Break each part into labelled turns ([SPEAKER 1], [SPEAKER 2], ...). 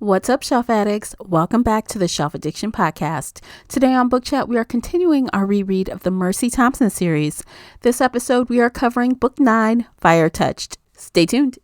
[SPEAKER 1] What's up, Shelf Addicts? Welcome back to the Shelf Addiction Podcast. Today on Book Chat, we are continuing our reread of the Mercy Thompson series. This episode, we are covering Book 9, Fire Touched. Stay tuned.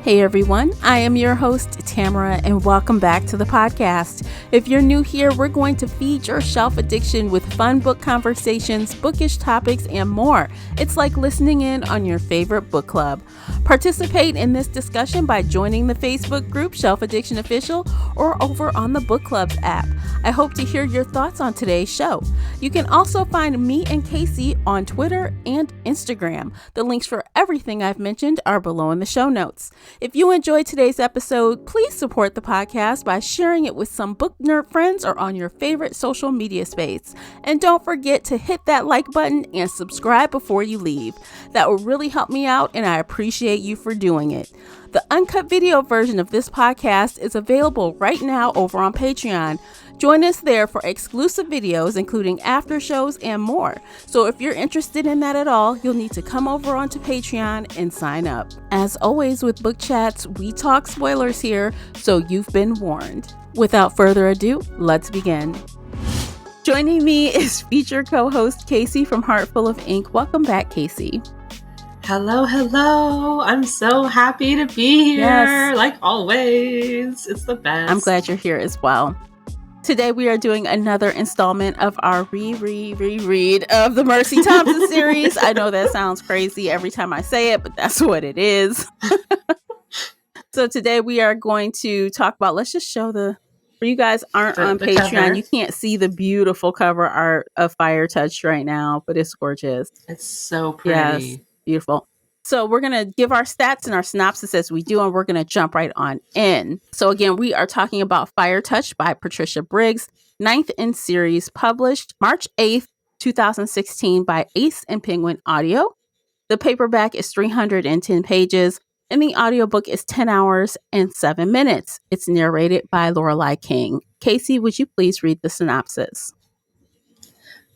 [SPEAKER 1] Hey everyone, I am your host, Tamara, and welcome back to the podcast. If you're new here, we're going to feed your shelf addiction with fun book conversations, bookish topics, and more. It's like listening in on your favorite book club. Participate in this discussion by joining the Facebook group Shelf Addiction Official or over on the Book Clubs app. I hope to hear your thoughts on today's show. You can also find me and Casey on Twitter and Instagram. The links for everything I've mentioned are below in the show notes. If you enjoyed today's episode, please support the podcast by sharing it with some book nerd friends or on your favorite social media space. And don't forget to hit that like button and subscribe before you leave. That will really help me out, and I appreciate you for doing it. The uncut video version of this podcast is available right now over on Patreon. Join us there for exclusive videos, including after shows and more. So if you're interested in that at all, you'll need to come over onto Patreon and sign up. As always with Book Chats, we talk spoilers here, so you've been warned. Without further ado, let's begin. Joining me is featured co-host Casey from Heartful of Ink. Welcome back, Casey.
[SPEAKER 2] Hello. I'm so happy to be here.
[SPEAKER 1] Yes.
[SPEAKER 2] Like always. It's the best.
[SPEAKER 1] I'm glad you're here as well. Today we are doing another installment of our reread of the Mercy Thompson series. I know that sounds crazy every time I say it, but that's what it is. So today we are going to talk about, let's just show for you guys aren't on Patreon, cover. You can't see the beautiful cover art of Fire Touched right now, but it's gorgeous.
[SPEAKER 2] It's so pretty.
[SPEAKER 1] Yes, beautiful. So we're going to give our stats and our synopsis as we do, and we're going to jump right on in. So again, we are talking about Fire Touched by Patricia Briggs, 9th in series, published March 8th, 2016 by Ace and Penguin Audio. The paperback is 310 pages, and the audiobook is 10 hours and 7 minutes. It's narrated by Lorelei King. Casey, would you please read the synopsis?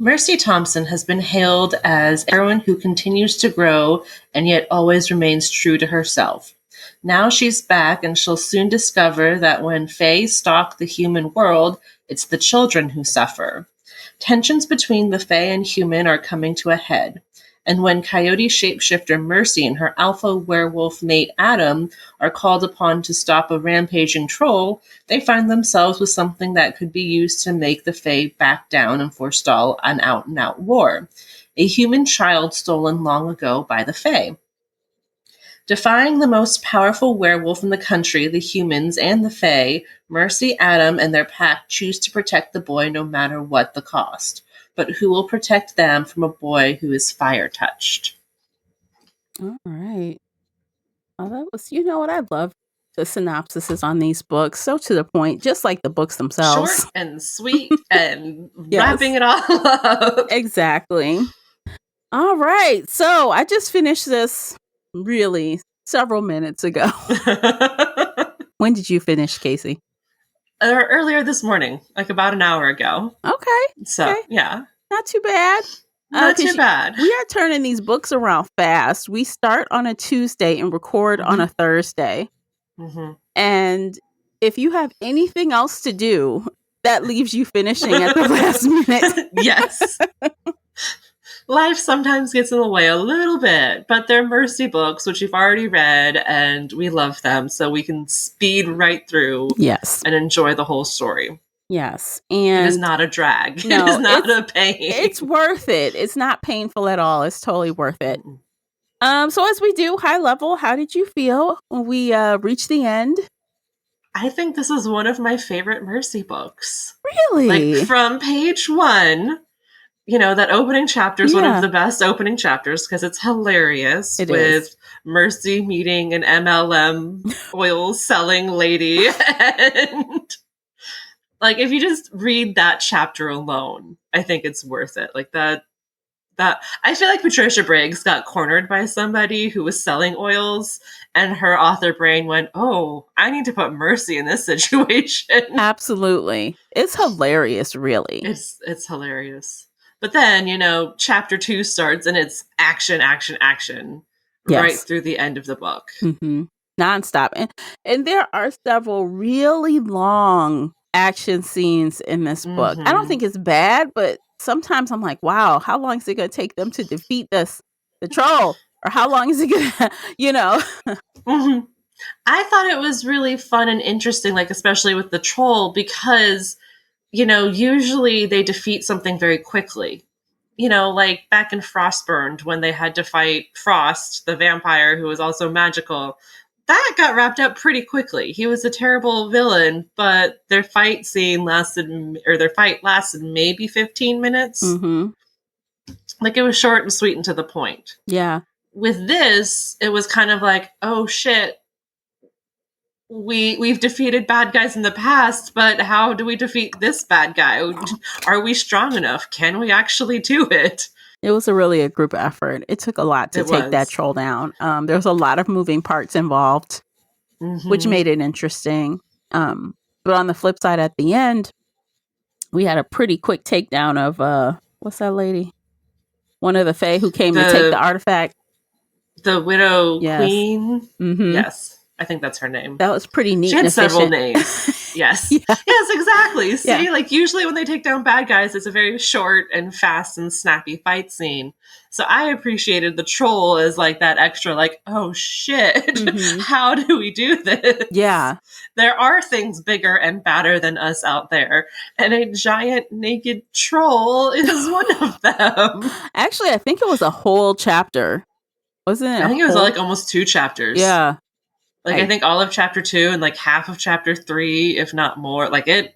[SPEAKER 2] Mercy Thompson has been hailed as a heroine who continues to grow and yet always remains true to herself. Now she's back, and she'll soon discover that when fae stalk the human world, it's the children who suffer. Tensions between the fae and human are coming to a head. And when coyote shapeshifter Mercy and her alpha werewolf mate Adam are called upon to stop a rampaging troll, they find themselves with something that could be used to make the fae back down and forestall an out-and-out war. A human child stolen long ago by the fae. Defying the most powerful werewolf in the country, the humans and the fae, Mercy, Adam, and their pack choose to protect the boy no matter what the cost. But who will protect them from a boy who is fire touched?
[SPEAKER 1] All right. Oh, that was, you know what? I love the synopsises on these books. So to the point, just like the books themselves.
[SPEAKER 2] Short and sweet and wrapping it all up.
[SPEAKER 1] Exactly. All right. So I just finished this really several minutes ago. When did you finish, Casey?
[SPEAKER 2] Earlier this morning, like about an hour ago.
[SPEAKER 1] Okay.
[SPEAKER 2] So,
[SPEAKER 1] okay.
[SPEAKER 2] Yeah.
[SPEAKER 1] Not too bad.
[SPEAKER 2] Not too bad.
[SPEAKER 1] We are turning these books around fast. We start on a Tuesday and record on a Thursday. Mm-hmm. And if you have anything else to do, that leaves you finishing at the last minute.
[SPEAKER 2] Yes. Life sometimes gets in the way a little bit, but they're Mercy books, which you've already read, and we love them, so we can speed right through and enjoy the whole story.
[SPEAKER 1] Yes. And
[SPEAKER 2] it is not a drag.
[SPEAKER 1] No,
[SPEAKER 2] it is not a pain.
[SPEAKER 1] It's worth it. It's not painful at all. It's totally worth it. So as we do, high level, how did you feel when we reached the end?
[SPEAKER 2] I think this is one of my favorite Mercy books.
[SPEAKER 1] Really?
[SPEAKER 2] Like from page 1. You know, that opening chapter is one of the best opening chapters because it's hilarious with Mercy meeting an MLM oil selling lady. And like, if you just read that chapter alone, I think it's worth it. Like that I feel like Patricia Briggs got cornered by somebody who was selling oils, and her author brain went, oh, I need to put Mercy in this situation.
[SPEAKER 1] Absolutely. It's hilarious, really.
[SPEAKER 2] It's hilarious. But then, chapter 2 starts and it's action, action, action right
[SPEAKER 1] Yes.
[SPEAKER 2] through the end of the book.
[SPEAKER 1] Mm-hmm. Nonstop. And there are several really long action scenes in this book. I don't think it's bad, but sometimes I'm like, wow, how long is it going to take them to defeat the troll? Or how long is it going to,
[SPEAKER 2] Mm-hmm. I thought it was really fun and interesting, like especially with the troll, because, usually they defeat something very quickly. Like back in Frostburned when they had to fight Frost, the vampire who was also magical. That got wrapped up pretty quickly. He was a terrible villain, but their fight lasted maybe 15 minutes.
[SPEAKER 1] Mm-hmm.
[SPEAKER 2] Like it was short and sweet and to the point.
[SPEAKER 1] Yeah.
[SPEAKER 2] With this, it was kind of like, oh shit, we've defeated bad guys in the past, but how do we defeat this bad guy? Are we strong enough? Can we actually do it?
[SPEAKER 1] It was really a group effort. It took a lot to take that troll down. There was a lot of moving parts involved, which made it interesting. But on the flip side, at the end, we had a pretty quick takedown of what's that lady? One of the Fae who came to take the artifact.
[SPEAKER 2] The Widow Queen.
[SPEAKER 1] Mm-hmm.
[SPEAKER 2] Yes. I think that's her name.
[SPEAKER 1] That was pretty neat.
[SPEAKER 2] She had several names. Yes.
[SPEAKER 1] Yeah.
[SPEAKER 2] Yes, exactly. See, like usually when they take down bad guys, it's a very short and fast and snappy fight scene. So I appreciated the troll as like that extra, like, oh shit, how do we do this?
[SPEAKER 1] Yeah.
[SPEAKER 2] There are things bigger and badder than us out there. And a giant naked troll is one of them.
[SPEAKER 1] Actually, I think it was a whole chapter. Wasn't it?
[SPEAKER 2] I think it was like almost 2 chapters.
[SPEAKER 1] Yeah.
[SPEAKER 2] Like I think all of chapter 2 and like half of chapter 3, if not more. Like it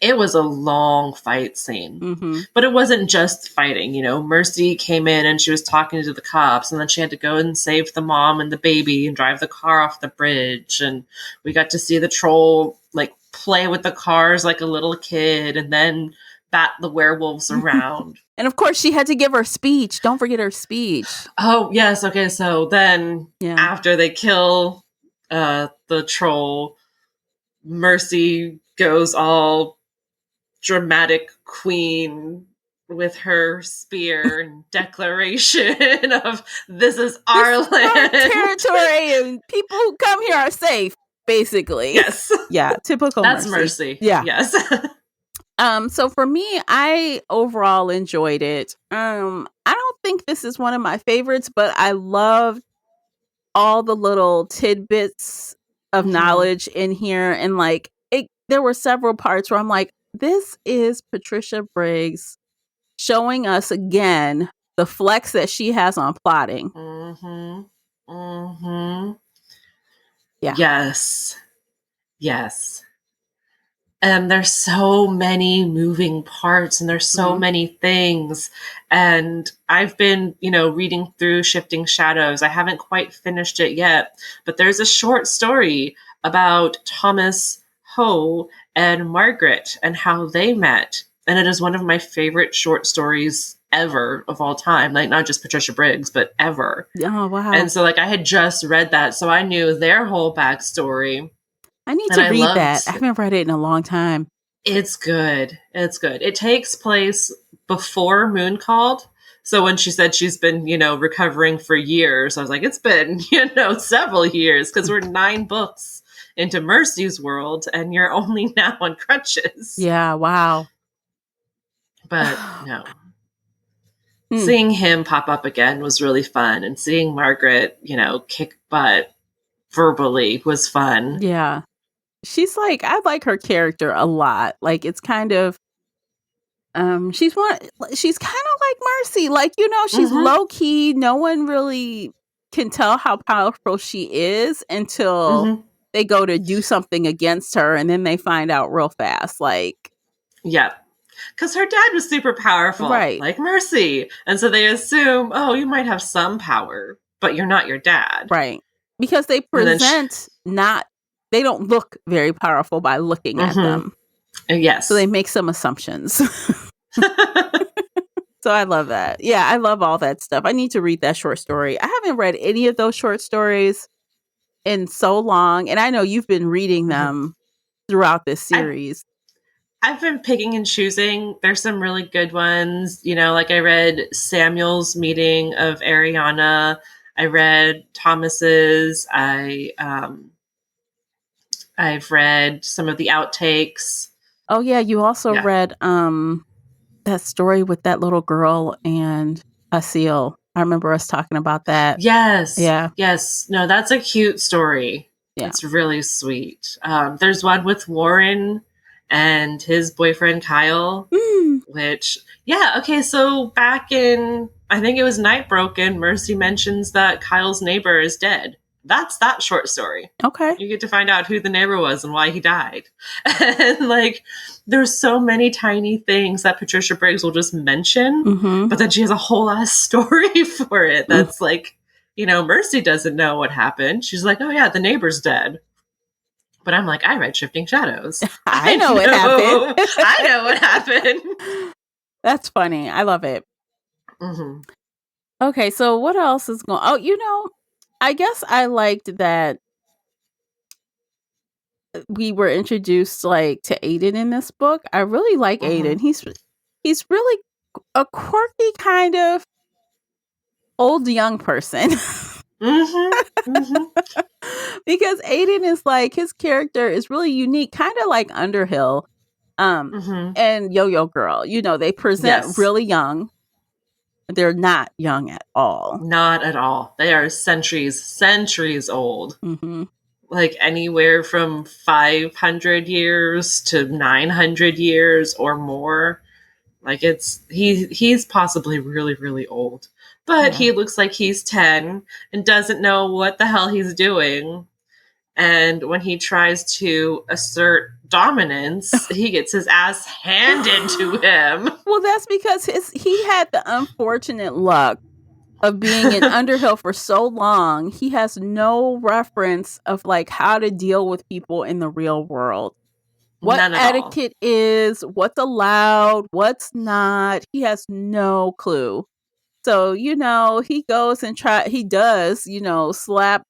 [SPEAKER 2] was a long fight scene. But it wasn't just fighting. Mercy came in and she was talking to the cops, and then she had to go and save the mom and the baby and drive the car off the bridge. And we got to see the troll like play with the cars like a little kid, and then bat the werewolves around.
[SPEAKER 1] And of course, she had to give her speech. Don't forget her speech.
[SPEAKER 2] Oh, yes. Okay. So then after they kill the troll, Mercy goes all dramatic queen with her spear and declaration of this is our land,
[SPEAKER 1] our territory, and people who come here are safe, basically.
[SPEAKER 2] Yes.
[SPEAKER 1] Yeah, typical
[SPEAKER 2] That's Mercy.
[SPEAKER 1] Yeah.
[SPEAKER 2] Yes.
[SPEAKER 1] So for me, I overall enjoyed it. I don't think this is one of my favorites, but I loved all the little tidbits of knowledge in here. And like there were several parts where I'm like, this is Patricia Briggs showing us again the flex that she has on plotting. Yeah.
[SPEAKER 2] Yes. And there's so many moving parts and there's so many things. And I've been, reading through Shifting Shadows. I haven't quite finished it yet, but there's a short story about Thomas Ho and Margaret and how they met. And it is one of my favorite short stories ever of all time. Like not just Patricia Briggs, but ever.
[SPEAKER 1] Oh, wow.
[SPEAKER 2] And so like I had just read that. So I knew their whole backstory.
[SPEAKER 1] I need to read that. I haven't read it in a long time.
[SPEAKER 2] It's good. It takes place before Moon Called. So when she said she's been, recovering for years, I was like, it's been, several years because we're 9 books into Mercy's world and you're only now on crutches.
[SPEAKER 1] Yeah, wow.
[SPEAKER 2] But no. Seeing him pop up again was really fun. And seeing Margaret, kick butt verbally was fun.
[SPEAKER 1] Yeah. She's like, I like her character a lot. Like it's kind of she's kind of like Mercy. Like, she's low key. No one really can tell how powerful she is until they go to do something against her and then they find out real fast. Like,
[SPEAKER 2] yeah. Because her dad was super powerful,
[SPEAKER 1] right?
[SPEAKER 2] Like Mercy. And so they assume, oh, you might have some power, but you're not your dad.
[SPEAKER 1] Right. Because they present they don't look very powerful by looking at them.
[SPEAKER 2] Yes.
[SPEAKER 1] So they make some assumptions. So I love that. Yeah, I love all that stuff. I need to read that short story. I haven't read any of those short stories in so long. And I know you've been reading them throughout this series.
[SPEAKER 2] I've been picking and choosing. There's some really good ones. Like I read Samuel's Meeting of Ariana. I read Thomas's. I've read some of the outtakes.
[SPEAKER 1] Oh yeah, you also
[SPEAKER 2] Yeah.
[SPEAKER 1] read that story with that little girl and a seal. I remember us talking about that.
[SPEAKER 2] Yes.
[SPEAKER 1] Yeah.
[SPEAKER 2] Yes. No, that's a cute story.
[SPEAKER 1] Yeah.
[SPEAKER 2] It's really sweet. There's one with Warren and his boyfriend Kyle, which, yeah, okay, so back in, I think it was Night Broken, Mercy mentions that Kyle's neighbor is dead. That's that short story.
[SPEAKER 1] Okay.
[SPEAKER 2] You get to find out who the neighbor was and why he died. And like, there's so many tiny things that Patricia Briggs will just mention, but then she has a whole ass story for it. That's like, Mercy doesn't know what happened. She's like, oh yeah, the neighbor's dead. But I'm like, I read Shifting Shadows.
[SPEAKER 1] I know what happened.
[SPEAKER 2] I know what happened.
[SPEAKER 1] That's funny. I love it.
[SPEAKER 2] Mm-hmm.
[SPEAKER 1] Okay, so what else is going? Oh, I guess I liked that we were introduced to Aiden in this book. I really like Aiden. He's really a quirky kind of old young person. Because Aiden is his character is really unique, kind of like Underhill and Yo-Yo Girl. They present really young. They're not young at all.
[SPEAKER 2] Not at all. They are centuries old. Like anywhere from 500 years to 900 years or more. Like he's possibly really, really old. But he looks like he's 10 and doesn't know what the hell he's doing. And when he tries to assert dominance, he gets his ass handed to him.
[SPEAKER 1] Well, that's because he had the unfortunate luck of being in Underhill for so long. He has no reference of how to deal with people in the real world. What etiquette is, what's allowed, what's not. He has no clue. So, he goes and he does, slap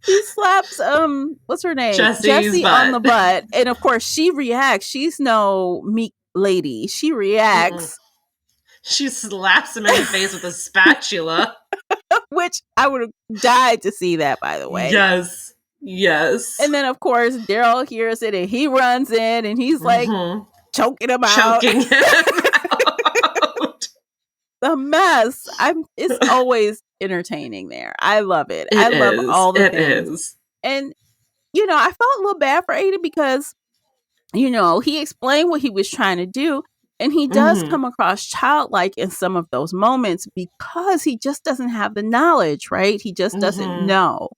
[SPEAKER 1] he slaps what's her name? Jessie on the butt. And of course she reacts. She's no meek lady. She reacts.
[SPEAKER 2] She slaps him in the face with a spatula.
[SPEAKER 1] Which I would have died to see that, by the way.
[SPEAKER 2] Yes.
[SPEAKER 1] And then of course Daryl hears it and he runs in and he's choking him out. The mess. It's always entertaining there. I love it. I love all the things. And I felt a little bad for Aiden because he explained what he was trying to do, and he does come across childlike in some of those moments because he just doesn't have the knowledge, right? He just doesn't know.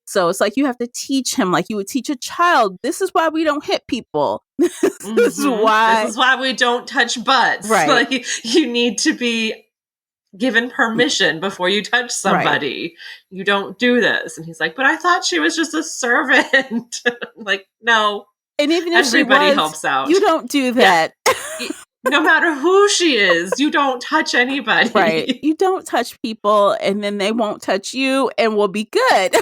[SPEAKER 1] So it's you have to teach him like you would teach a child. This is why we don't hit people. This is why
[SPEAKER 2] we don't touch butts.
[SPEAKER 1] Right.
[SPEAKER 2] You need to be given permission before you touch somebody. Right. You don't do this. And he's like, but I thought she was just a servant. No.
[SPEAKER 1] And even if
[SPEAKER 2] everybody helps out.
[SPEAKER 1] You don't do that.
[SPEAKER 2] Yeah. No matter who she is, you don't touch anybody.
[SPEAKER 1] Right. You don't touch people, and then they won't touch you, and we'll be good.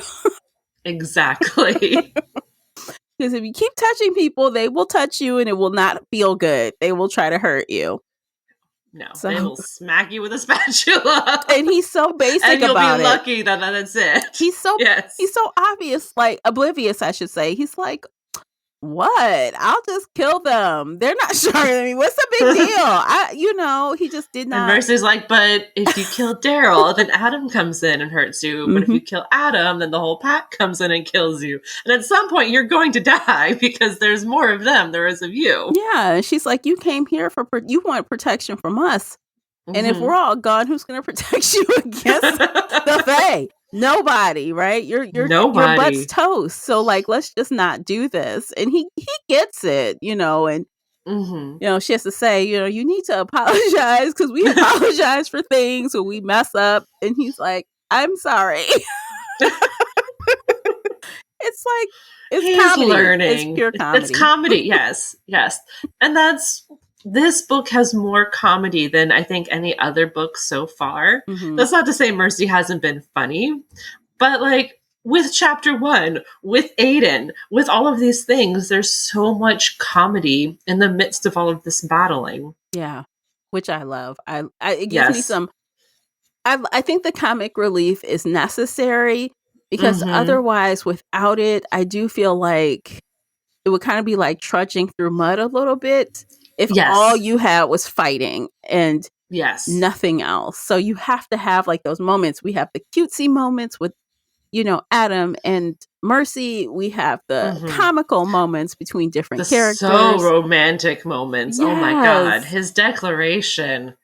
[SPEAKER 2] Exactly.
[SPEAKER 1] Because if you keep touching people, they will touch you, and it will not feel good. They will try to hurt you.
[SPEAKER 2] No, they will smack you with a spatula.
[SPEAKER 1] And he's so basic about it.
[SPEAKER 2] And you'll be lucky that that's it.
[SPEAKER 1] He's so obvious, oblivious, I should say. He's like, what? I'll just kill them. They're not sharper than me. What's the big deal? He just did not.
[SPEAKER 2] And Mercy's like, but if you kill Daryl, then Adam comes in and hurts you. But if you kill Adam, then the whole pack comes in and kills you. And at some point, you're going to die because there's more of them there is of you.
[SPEAKER 1] Yeah. She's like, you came here you want protection from us. And if we're all gone, who's going to protect you against the Fae? Nobody, right? Your butt's toast. So let's just not do this. And he gets it, and she has to say, you need to apologize because we apologize for things when we mess up. And he's like, I'm sorry. It's comedy.
[SPEAKER 2] Learning.
[SPEAKER 1] It's pure comedy.
[SPEAKER 2] It's comedy. Yes. And this book has more comedy than I think any other book so far. That's not to say Mercy hasn't been funny, but with chapter 1, with Aiden, with all of these things. There's so much comedy in the midst of all of this battling.
[SPEAKER 1] Yeah, which I love. It gives me
[SPEAKER 2] Yes.
[SPEAKER 1] some. I think the comic relief is necessary because
[SPEAKER 2] Mm-hmm.
[SPEAKER 1] otherwise, without it, I do feel like it would kind of be like trudging through mud a little bit if all
[SPEAKER 2] Yes.
[SPEAKER 1] you had was fighting and
[SPEAKER 2] Yes.
[SPEAKER 1] nothing else. So you have to have like those moments. We have the cutesy moments with, Adam and Mercy. We have the
[SPEAKER 2] Mm-hmm.
[SPEAKER 1] comical moments between
[SPEAKER 2] The
[SPEAKER 1] different
[SPEAKER 2] so
[SPEAKER 1] characters.
[SPEAKER 2] romantic moments. Oh my God.
[SPEAKER 1] Yes.
[SPEAKER 2] His declaration.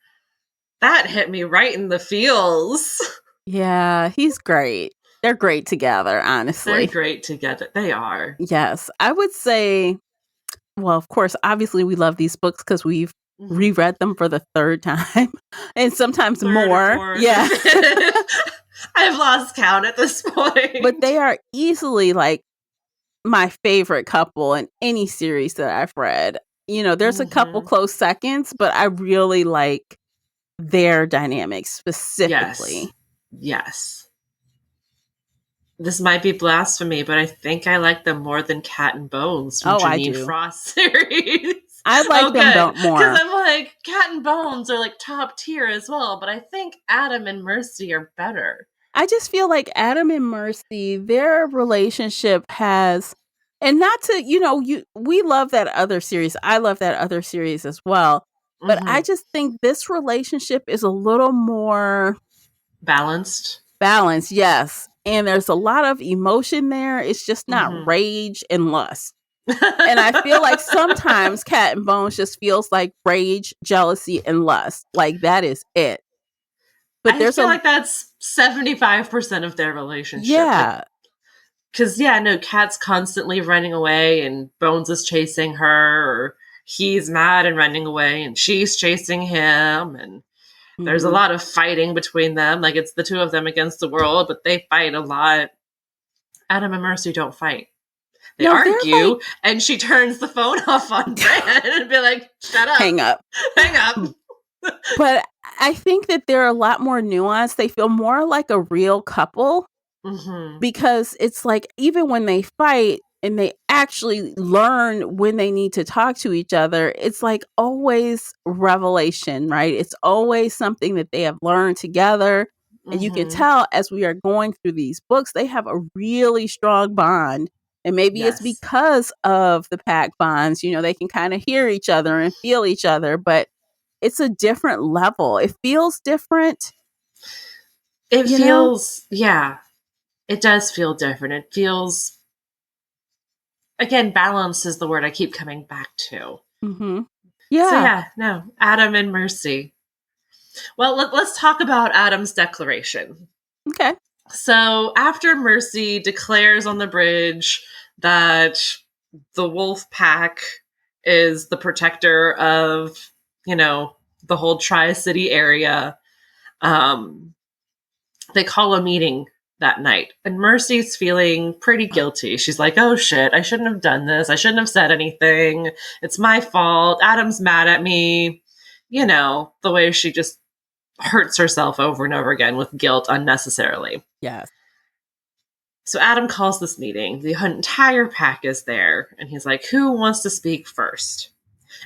[SPEAKER 2] That hit me right in the feels.
[SPEAKER 1] Yeah, he's great. They're great together,
[SPEAKER 2] They're
[SPEAKER 1] honestly.
[SPEAKER 2] great together. They are.
[SPEAKER 1] Yes. I would say, well, of course, obviously we love these books because we've
[SPEAKER 2] Mm-hmm.
[SPEAKER 1] reread them for the third time and sometimes
[SPEAKER 2] Third or
[SPEAKER 1] more.
[SPEAKER 2] fourth or
[SPEAKER 1] Yeah.
[SPEAKER 2] fifth. I've lost count at this point.
[SPEAKER 1] But they are easily like my favorite couple in any series that I've read. There's a couple
[SPEAKER 2] Mm-hmm.
[SPEAKER 1] close seconds, but I really like their dynamics
[SPEAKER 2] Yes.
[SPEAKER 1] specifically.
[SPEAKER 2] Yes. This might be blasphemy, but I think I like them more than Cat and Bones from
[SPEAKER 1] Oh, I
[SPEAKER 2] Janine
[SPEAKER 1] do.
[SPEAKER 2] Frost series.
[SPEAKER 1] I like
[SPEAKER 2] Oh,
[SPEAKER 1] them
[SPEAKER 2] good.
[SPEAKER 1] more.
[SPEAKER 2] Because I'm like, Cat and Bones are like top tier as well, but I think Adam and Mercy are better.
[SPEAKER 1] I just feel like Adam and Mercy, their relationship has, and not to, we love that other series. I love that other series as well. But I
[SPEAKER 2] Mm-hmm.
[SPEAKER 1] just think this relationship is a little more
[SPEAKER 2] Balanced.
[SPEAKER 1] balanced. Yes. And there's a lot of emotion there. It's just not
[SPEAKER 2] Mm-hmm.
[SPEAKER 1] rage and lust. And I feel like sometimes Cat and Bones just feels like rage, jealousy, and lust. Like that is it. But
[SPEAKER 2] I
[SPEAKER 1] there's
[SPEAKER 2] feel like that's 75% of their relationship.
[SPEAKER 1] yeah.
[SPEAKER 2] Because, no, Cat's constantly running away and Bones is chasing her, or he's mad and running away and she's chasing him. And there's a
[SPEAKER 1] Mhm.
[SPEAKER 2] lot of fighting between them. Like, it's the two of them against the world, but they fight a lot. Adam and Mercy don't fight. They
[SPEAKER 1] No, they're like
[SPEAKER 2] argue, and she turns the phone off on Brand and be like, shut up.
[SPEAKER 1] hang up.
[SPEAKER 2] Hang up.
[SPEAKER 1] But I think that they're a lot more nuanced. They feel more like a real couple
[SPEAKER 2] Mm-hmm.
[SPEAKER 1] because it's like even when they fight and they actually learn when they need to talk to each other, it's like always revelation, right? It's always something that they have learned together. And you can
[SPEAKER 2] Mm-hmm.
[SPEAKER 1] tell as we are going through these books, they have a really strong bond. And maybe it's
[SPEAKER 2] Yes.
[SPEAKER 1] because of the pack bonds, they can kind of hear each other and feel each other, but it's a different level. It feels different.
[SPEAKER 2] It feels, it does feel different. It feels, again, balance is the word I keep coming back to.
[SPEAKER 1] Mm-hmm.
[SPEAKER 2] So
[SPEAKER 1] Yeah.
[SPEAKER 2] Adam and Mercy. Well, let's talk about Adam's declaration.
[SPEAKER 1] Okay.
[SPEAKER 2] So after Mercy declares on the bridge that the wolf pack is the protector of, the whole Tri-City area, they call a meeting that night. And Mercy's feeling pretty guilty. She's like, oh shit, I shouldn't have done this. I shouldn't have said anything. It's my fault. Adam's mad at me. The way she just hurts herself over and over again with guilt unnecessarily.
[SPEAKER 1] Yes.
[SPEAKER 2] So Adam calls this meeting. The entire pack is there. And he's like, who wants to speak first?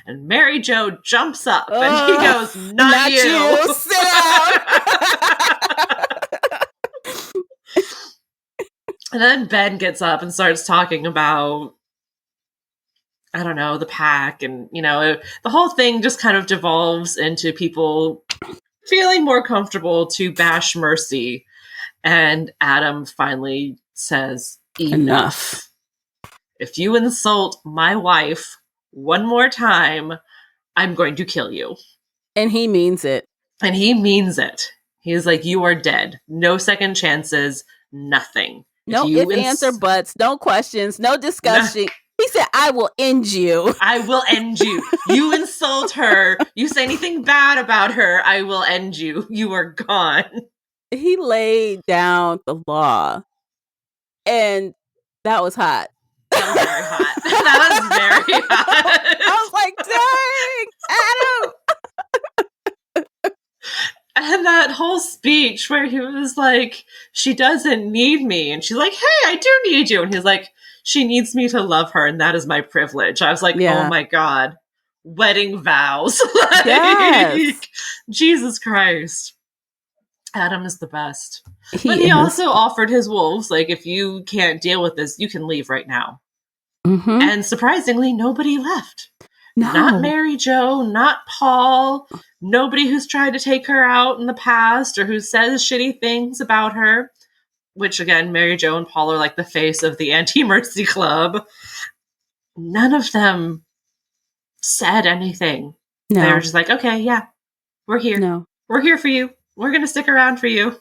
[SPEAKER 2] And Mary Jo jumps up and he goes, not you.
[SPEAKER 1] Sit down.
[SPEAKER 2] And then Ben gets up and starts talking about, I don't know, the pack. And, the whole thing just kind of devolves into people feeling more comfortable to bash Mercy. And Adam finally says, enough. If you insult my wife one more time, I'm going to kill you.
[SPEAKER 1] And he means it.
[SPEAKER 2] And he means it. He's like, you are dead. No second chances, nothing.
[SPEAKER 1] No ifs, ands, or buts. No questions. No discussion. He said, I will end you.
[SPEAKER 2] I will end you. You insult her. You say anything bad about her. I will end you. You are gone.
[SPEAKER 1] He laid down the law. And that was hot.
[SPEAKER 2] That was very hot. That was very hot.
[SPEAKER 1] I was like, dang, Adam.
[SPEAKER 2] And that whole speech where he was like, she doesn't need me. And she's like, hey, I do need you. And he's like, she needs me to love her. And that is my privilege. I was like, oh
[SPEAKER 1] Yeah.
[SPEAKER 2] my God. Wedding vows. Like,
[SPEAKER 1] Yes.
[SPEAKER 2] Jesus Christ. Adam is the best. But
[SPEAKER 1] He
[SPEAKER 2] he
[SPEAKER 1] is.
[SPEAKER 2] also offered his wolves, like, if you can't deal with this, you can leave right now.
[SPEAKER 1] Mm-hmm.
[SPEAKER 2] And surprisingly, nobody left.
[SPEAKER 1] No.
[SPEAKER 2] Not Mary Jo, not Paul, nobody who's tried to take her out in the past or who says shitty things about her. Which, again, Mary Jo and Paul are like the face of the Anti-Mercy Club. None of them said anything.
[SPEAKER 1] No.
[SPEAKER 2] They were just like, okay, yeah, we're here.
[SPEAKER 1] No.
[SPEAKER 2] We're here for you. We're going to stick around for you.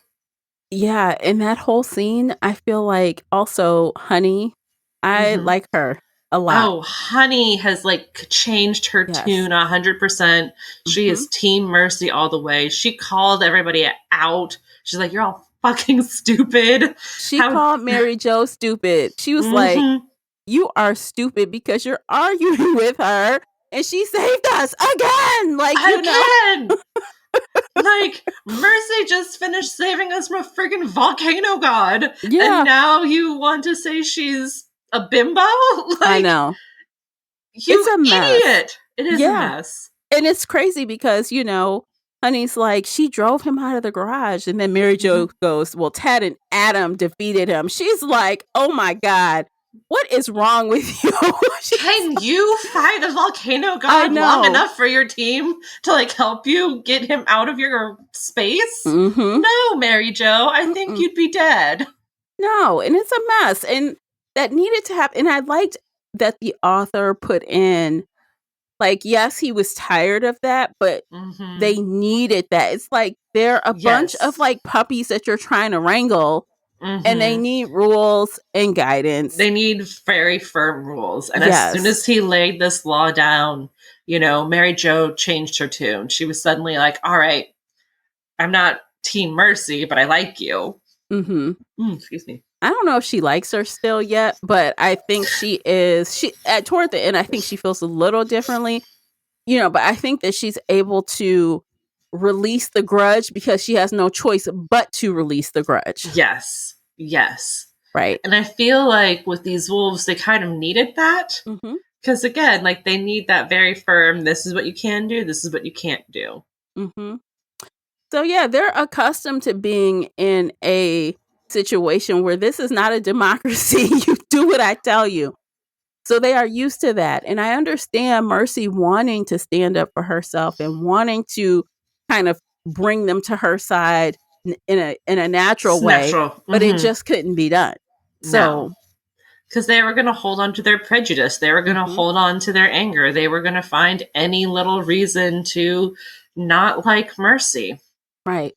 [SPEAKER 1] Yeah, in that whole scene, I feel like also Honey, I like her a lot.
[SPEAKER 2] Oh, Honey has like changed her tune 100%. She is Team Mercy all the way. She called everybody out. She's like, you're all fucking stupid.
[SPEAKER 1] She called Mary Jo stupid. She was like, you are stupid because you're arguing with her and she saved us again. Like, you know.
[SPEAKER 2] Like, Mercy just finished saving us from a freaking volcano god.
[SPEAKER 1] Yeah.
[SPEAKER 2] And now you want to say she's a bimbo? Like,
[SPEAKER 1] I know.
[SPEAKER 2] It's a mess. Idiot. It is a mess.
[SPEAKER 1] And it's crazy because, you know, Honey's like, she drove him out of the garage. And then Mary Jo goes, well, Ted and Adam defeated him. She's like, oh my God, what is wrong with you?
[SPEAKER 2] Can you fight a volcano god long enough for your team to like help you get him out of your space? No, Mary Jo, I think you'd be dead.
[SPEAKER 1] No, and it's a mess. And that needed to happen. And I liked that the author put in, like, yes, he was tired of that, but they needed that. It's like they're a bunch of like puppies that you're trying to wrangle. And they need rules and guidance.
[SPEAKER 2] They need very firm rules. And as soon as he laid this law down, you know, Mary Jo changed her tune. She was suddenly like, all right, I'm not Team Mercy, but I like you. Excuse me.
[SPEAKER 1] I don't know if she likes her still yet, but I think she is. Toward the end, I think she feels a little differently, you know, but I think that she's able to release the grudge because she has no choice but to release the grudge.
[SPEAKER 2] Yes.
[SPEAKER 1] Right.
[SPEAKER 2] And I feel like with these wolves, they kind of needed that. Because again, like they need that very firm, this is what you can do, this is what you can't do.
[SPEAKER 1] So yeah, they're accustomed to being in a situation where this is not a democracy. You do what I tell you. So they are used to that. And I understand Mercy wanting to stand up for herself and wanting to kind of bring them to her side in a natural way. But it just couldn't be done. So
[SPEAKER 2] because they were going to hold on to their prejudice. They were going to hold on to their anger. They were going to find any little reason to not like Mercy.
[SPEAKER 1] Right.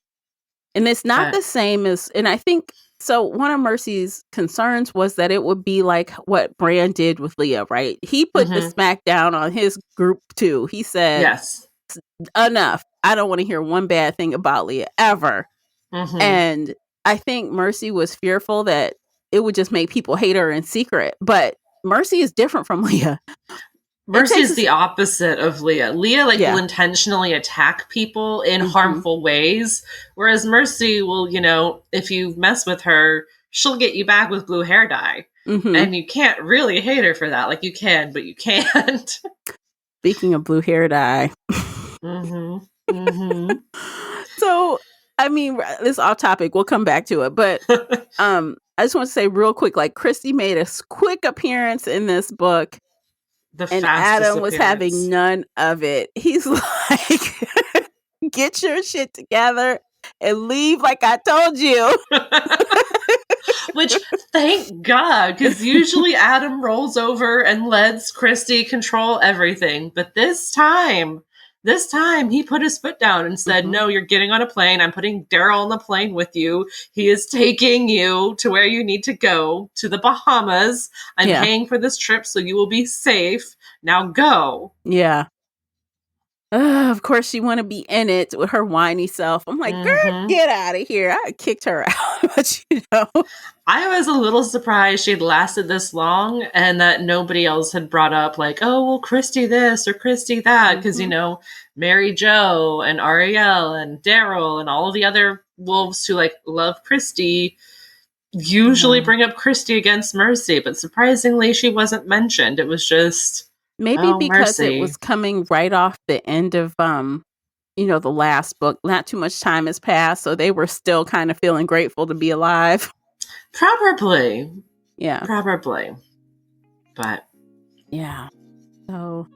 [SPEAKER 1] And it's not the same as, and I think, so one of Mercy's concerns was that it would be like what Bran did with Leah, right? He put the smack down on his group too. He said, enough. I don't want to hear one bad thing about Leah ever. And I think Mercy was fearful that it would just make people hate her in secret. But Mercy is different from Leah.
[SPEAKER 2] Mercy is the opposite of Leah. Leah will intentionally attack people in harmful ways, whereas Mercy will, you know, if you mess with her, she'll get you back with blue hair dye. And you can't really hate her for that. Like you can, but you can't.
[SPEAKER 1] Speaking of blue hair dye. So, I mean, this is off topic. We'll come back to it. But I just want to say real quick, like Christy made a quick appearance in this book. And Adam was having none of it. He's like, get your shit together and leave like I told you.
[SPEAKER 2] Which, thank God, because usually Adam rolls over and lets Christy control everything. But this time he put his foot down and said, no, you're getting on a plane. I'm putting Daryl on the plane with you. He is taking you to where you need to go, to the Bahamas. I'm paying for this trip so you will be safe. Now go.
[SPEAKER 1] Yeah. Of course, she want to be in it with her whiny self. I'm like, girl, get out of here. I kicked her out. But
[SPEAKER 2] I was a little surprised she'd lasted this long and that nobody else had brought up like, oh, well, Christy this or Christy that. Because, Mary Jo and Ariel and Daryl and all of the other wolves who love Christy usually bring up Christy against Mercy. But surprisingly, she wasn't mentioned. It was just,
[SPEAKER 1] maybe because
[SPEAKER 2] Mercy.
[SPEAKER 1] it was coming right off the end of, the last book. Not too much time has passed. So they were still kind of feeling grateful to be alive.
[SPEAKER 2] Probably.
[SPEAKER 1] Yeah.
[SPEAKER 2] Probably. But.
[SPEAKER 1] Yeah. So,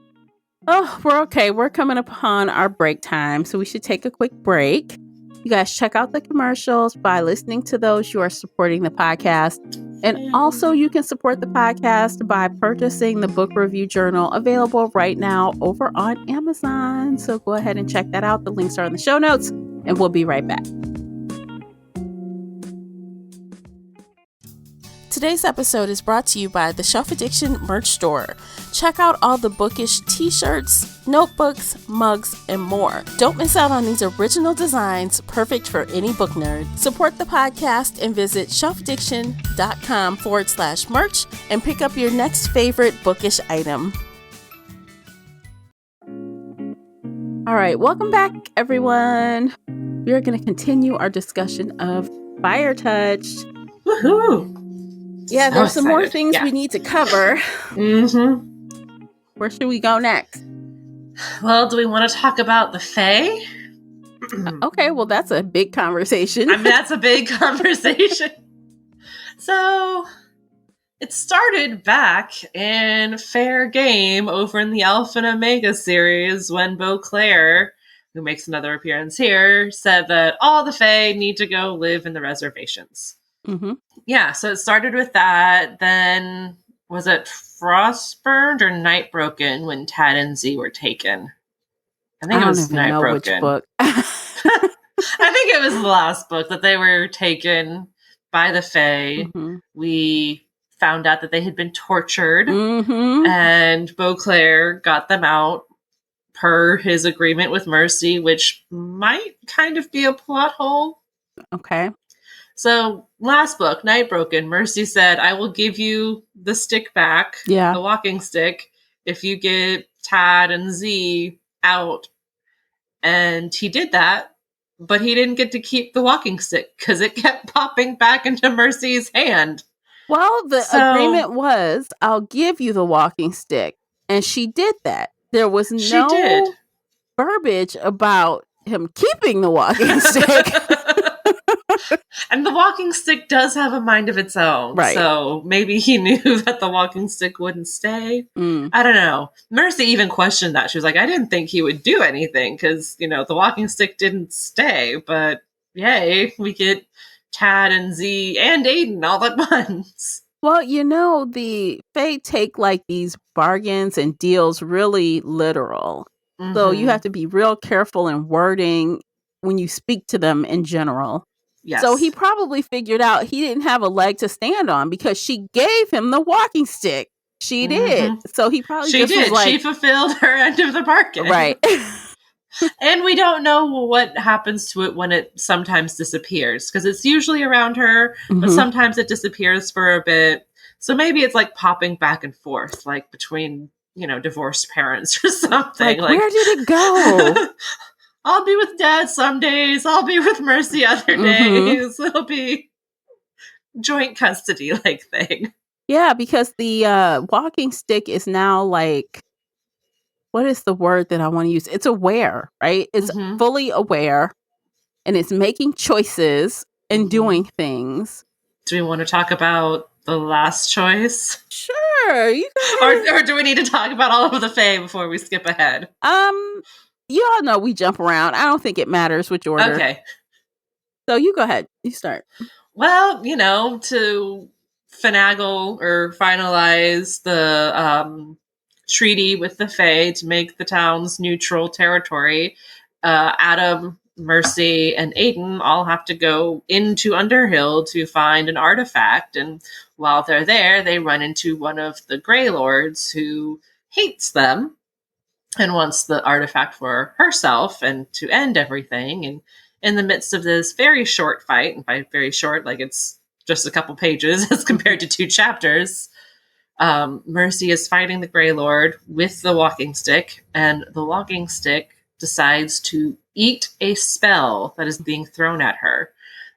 [SPEAKER 1] we're okay. We're coming upon our break time. So we should take a quick break. You guys check out the commercials. By listening to those, you are supporting the podcast. And also you can support the podcast by purchasing the book review journal available right now over on Amazon. So go ahead and check that out. The links are in the show notes and we'll be right back. Today's episode is brought to you by the Shelf Addiction merch store. Check out all the bookish t-shirts, notebooks, mugs, and more. Don't miss out on these original designs, perfect for any book nerd. Support the podcast and visit shelfaddiction.com/merch and pick up your next favorite bookish item. All right, welcome back, everyone. We are going to continue our discussion of Fire Touched.
[SPEAKER 2] Woohoo!
[SPEAKER 1] Yeah, there's some more things we need to cover. Where should we go next?
[SPEAKER 2] Well, do we want to talk about the Fae?
[SPEAKER 1] Okay, well, that's a big conversation.
[SPEAKER 2] I mean, that's a big conversation. So, it started back in Fair Game over in the Alpha and Omega series when Beauclair, who makes another appearance here, said that all the Fae need to go live in the reservations. Yeah, so it started with that. Then, was it Frostburned or Nightbroken when Tad and Z were taken? I think it was Nightbroken.
[SPEAKER 1] Book.
[SPEAKER 2] I think it was the last book that they were taken by the Fae. We found out that they had been tortured, and Beauclair got them out per his agreement with Mercy, which might kind of be a plot hole.
[SPEAKER 1] Okay.
[SPEAKER 2] So, last book, Nightbroken, Mercy said, I will give you the stick back, the walking stick, if you get Tad and Z out. And he did that, but he didn't get to keep the walking stick because it kept popping back into Mercy's hand.
[SPEAKER 1] Well, the agreement was, I'll give you the walking stick. And she did that. There was no verbiage about him keeping the walking stick.
[SPEAKER 2] And the walking stick does have a mind of its own. Right. So maybe he knew that the walking stick wouldn't stay. I don't know. Mercy even questioned that. She was like, I didn't think he would do anything because, the walking stick didn't stay. But yay, we get Tad and Z and Aiden all at once.
[SPEAKER 1] Well, the Fae take these bargains and deals really literal. So you have to be real careful in wording when you speak to them in general. Yes. So he probably figured out he didn't have a leg to stand on because she gave him the walking stick. She did. So he probably
[SPEAKER 2] she fulfilled her end of the bargain.
[SPEAKER 1] Right.
[SPEAKER 2] And we don't know what happens to it when it sometimes disappears because it's usually around her, but sometimes it disappears for a bit. So maybe it's popping back and forth, between, divorced parents or something.
[SPEAKER 1] Where did it go?
[SPEAKER 2] I'll be with Dad some days. I'll be with Mercy other days. It'll be joint custody thing.
[SPEAKER 1] Yeah, because the walking stick is now what is the word that I want to use? It's aware, right? It's fully aware and it's making choices and doing things.
[SPEAKER 2] Do we want to talk about the last choice?
[SPEAKER 1] Sure. You
[SPEAKER 2] or do we need to talk about all of the Fae before we skip ahead?
[SPEAKER 1] You all know we jump around. I don't think it matters which order.
[SPEAKER 2] Okay.
[SPEAKER 1] So you go ahead. You start.
[SPEAKER 2] Well, to finagle or finalize the treaty with the Fae to make the towns neutral territory, Adam, Mercy, and Aiden all have to go into Underhill to find an artifact. And while they're there, they run into one of the Grey Lords who hates them. and wants the artifact for herself and to end everything. And in the midst of this very short fight, and by very short, like it's just a couple pages as compared to 2 chapters, Mercy is fighting the Grey Lord with the walking stick, and the walking stick decides to eat a spell that is being thrown at her.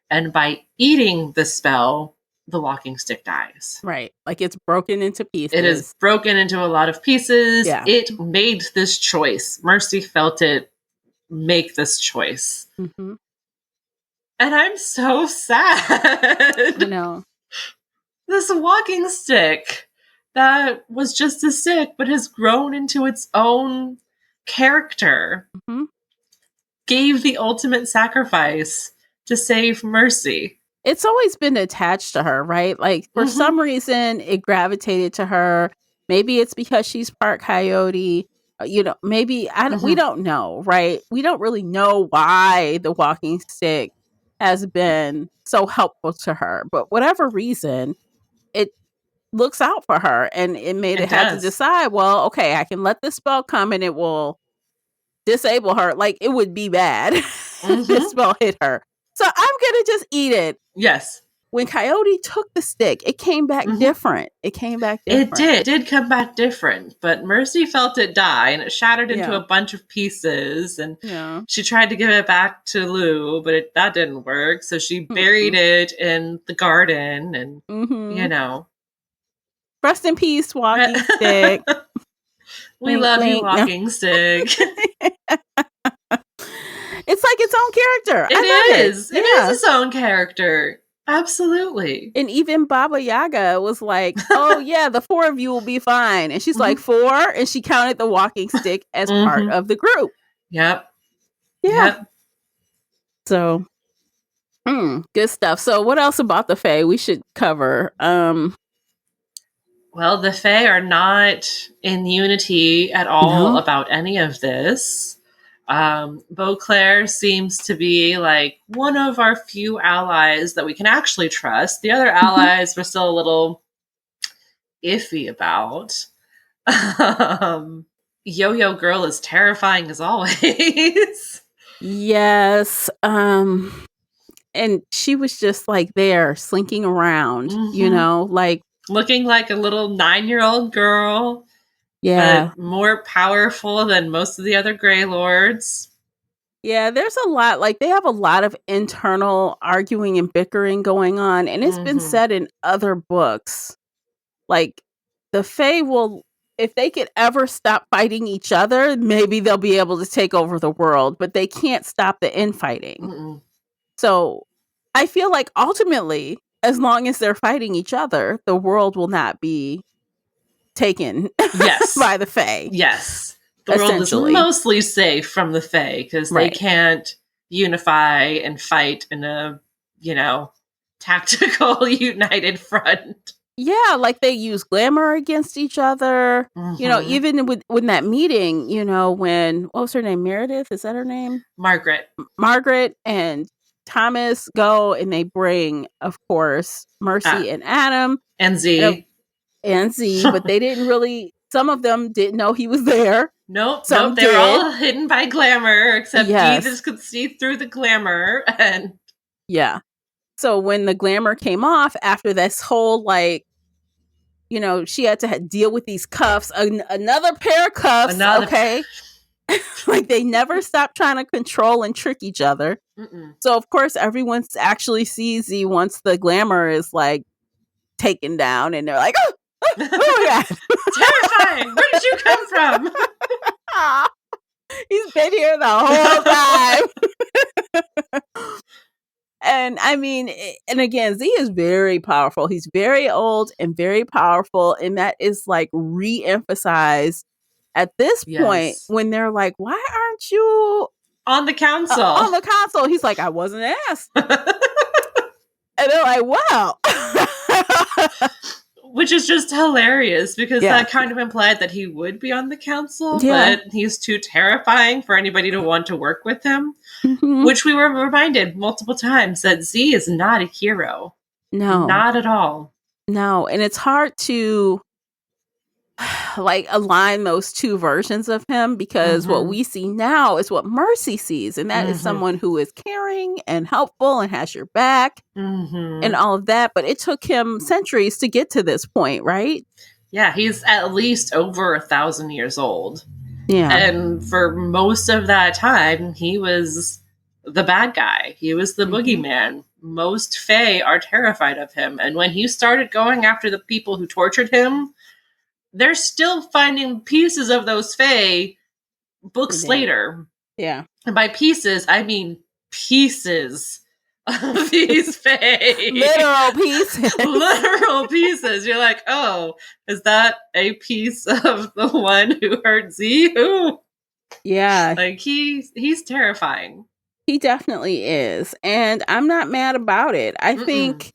[SPEAKER 2] And by eating the spell, the walking stick dies.
[SPEAKER 1] Right. Like it's broken into pieces.
[SPEAKER 2] It is broken into a lot of pieces.
[SPEAKER 1] Yeah.
[SPEAKER 2] It made this choice. Mercy felt it make this choice.
[SPEAKER 1] Mm-hmm.
[SPEAKER 2] And I'm so sad.
[SPEAKER 1] I know.
[SPEAKER 2] This walking stick that was just a stick but has grown into its own character
[SPEAKER 1] Mm-hmm.
[SPEAKER 2] gave the ultimate sacrifice to save Mercy.
[SPEAKER 1] It's always been attached to her, right? Like for some reason it gravitated to her. Maybe it's because she's part coyote. Maybe we don't know, right? We don't really know why the walking stick has been so helpful to her. But whatever reason, it looks out for her, and it made it had to decide, well, okay, I can let this spell come and it will disable her. Like it would be bad if this spell hit her. So I'm gonna just eat it.
[SPEAKER 2] Yes.
[SPEAKER 1] When Coyote took the stick, it came back different. It came back different.
[SPEAKER 2] It did come back different, but Mercy felt it die, and it shattered into a bunch of pieces, and she tried to give it back to Lou, but that didn't work, so she buried it in the garden, and,
[SPEAKER 1] Rest in peace, walking stick.
[SPEAKER 2] We love you, walking stick.
[SPEAKER 1] It's like its own character.
[SPEAKER 2] It is its own character. Absolutely.
[SPEAKER 1] And even Baba Yaga was like, oh yeah, the 4 of you will be fine. And she's like, 4? And she counted the walking stick as part of the group.
[SPEAKER 2] Yep.
[SPEAKER 1] Yeah. Yep. So, good stuff. So what else about the Fae we should cover?
[SPEAKER 2] Well, the Fae are not in unity at all about any of this. Beauclair seems to be like one of our few allies that we can actually trust. The other allies we're still a little iffy about. Yo-Yo Girl is terrifying as always.
[SPEAKER 1] Yes. And she was just like there slinking around, like
[SPEAKER 2] looking like a little 9-year-old girl.
[SPEAKER 1] Yeah.
[SPEAKER 2] But more powerful than most of the other Grey Lords.
[SPEAKER 1] Yeah, there's a lot. Like, they have a lot of internal arguing and bickering going on. And it's been said in other books. Like, the Fae will, if they could ever stop fighting each other, maybe they'll be able to take over the world. But they can't stop the infighting. So, I feel like ultimately, as long as they're fighting each other, the world will not be taken by the Fae.
[SPEAKER 2] Yes. The world is mostly safe from the Fae because they can't unify and fight in a, tactical united front.
[SPEAKER 1] Yeah, like they use glamour against each other. Even when that meeting, when, what was her name? Meredith? Is that her name? Margaret and Thomas go and they bring, of course, Mercy and Adam.
[SPEAKER 2] And Z.
[SPEAKER 1] But they didn't really, some of them didn't know he was there.
[SPEAKER 2] Nope, they were all hidden by glamour, except Jesus could see through the glamour. And
[SPEAKER 1] so when the glamour came off after this whole, she had to deal with these cuffs, another pair of cuffs, okay? Like they never stopped trying to control and trick each other. So of course everyone actually sees Z once the glamour is taken down, and they're like, oh my God.
[SPEAKER 2] Terrifying. Where did you come from?
[SPEAKER 1] He's been here the whole time. And I mean, and again, Z is very powerful. He's very old and very powerful. And that is re-emphasized at this point when they're like, why aren't you
[SPEAKER 2] on the council?
[SPEAKER 1] He's like, I wasn't asked. And they're like, wow.
[SPEAKER 2] Which is just hilarious because that kind of implied that he would be on the council, but he's too terrifying for anybody to want to work with him. Which we were reminded multiple times that Z is not a hero.
[SPEAKER 1] No.
[SPEAKER 2] Not at all.
[SPEAKER 1] No. And it's hard to like align those two versions of him, because what we see now is what Mercy sees, and that is someone who is caring and helpful and has your back and all of that. But it took him centuries to get to this point, right?
[SPEAKER 2] Yeah, he's at least over 1,000 years old.
[SPEAKER 1] Yeah.
[SPEAKER 2] And for most of that time, he was the bad guy. He was the boogeyman. Most Fae are terrified of him. And when he started going after the people who tortured him, they're still finding pieces of those Fae books later.
[SPEAKER 1] Yeah.
[SPEAKER 2] And by pieces, I mean pieces of these Fae.
[SPEAKER 1] Literal pieces.
[SPEAKER 2] Literal pieces. You're like, oh, is that a piece of the one who hurt Z? Who?
[SPEAKER 1] Yeah.
[SPEAKER 2] Like, he's terrifying.
[SPEAKER 1] He definitely is. And I'm not mad about it. I think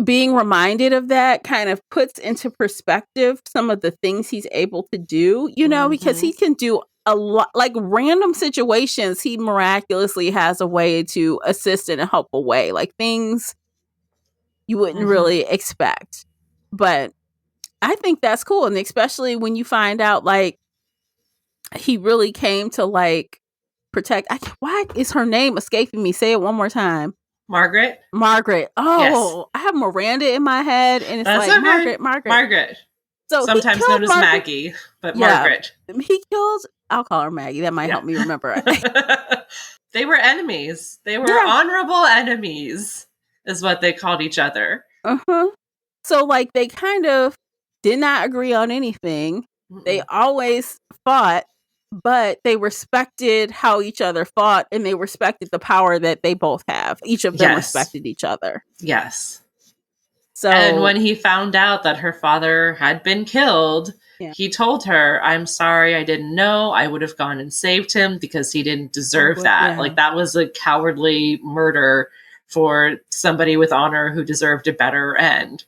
[SPEAKER 1] being reminded of that kind of puts into perspective some of the things he's able to do, you know, because he can do a lot, like random situations. He miraculously has a way to assist in a helpful way, like things you wouldn't really expect. But I think that's cool. And especially when you find out, like, he really came to, like, protect. Why is her name escaping me? Say it one more time.
[SPEAKER 2] Margaret.
[SPEAKER 1] Oh,
[SPEAKER 2] yes.
[SPEAKER 1] I have Miranda in my head, and it's
[SPEAKER 2] That's
[SPEAKER 1] like
[SPEAKER 2] okay.
[SPEAKER 1] Margaret.
[SPEAKER 2] So sometimes known as Maggie, but Margaret.
[SPEAKER 1] He killed. I'll call her Maggie. That might help me remember.
[SPEAKER 2] They were enemies. They were honorable enemies, is what they called each other.
[SPEAKER 1] So, like, they kind of did not agree on anything. They always fought, but they respected how each other fought, and they respected the power that they both have. Each of them respected each other.
[SPEAKER 2] Yes.
[SPEAKER 1] So,
[SPEAKER 2] and when he found out that her father had been killed, he told her, I'm sorry, I didn't know. I would have gone and saved him because he didn't deserve that. Yeah. Like, that was a cowardly murder for somebody with honor who deserved a better end.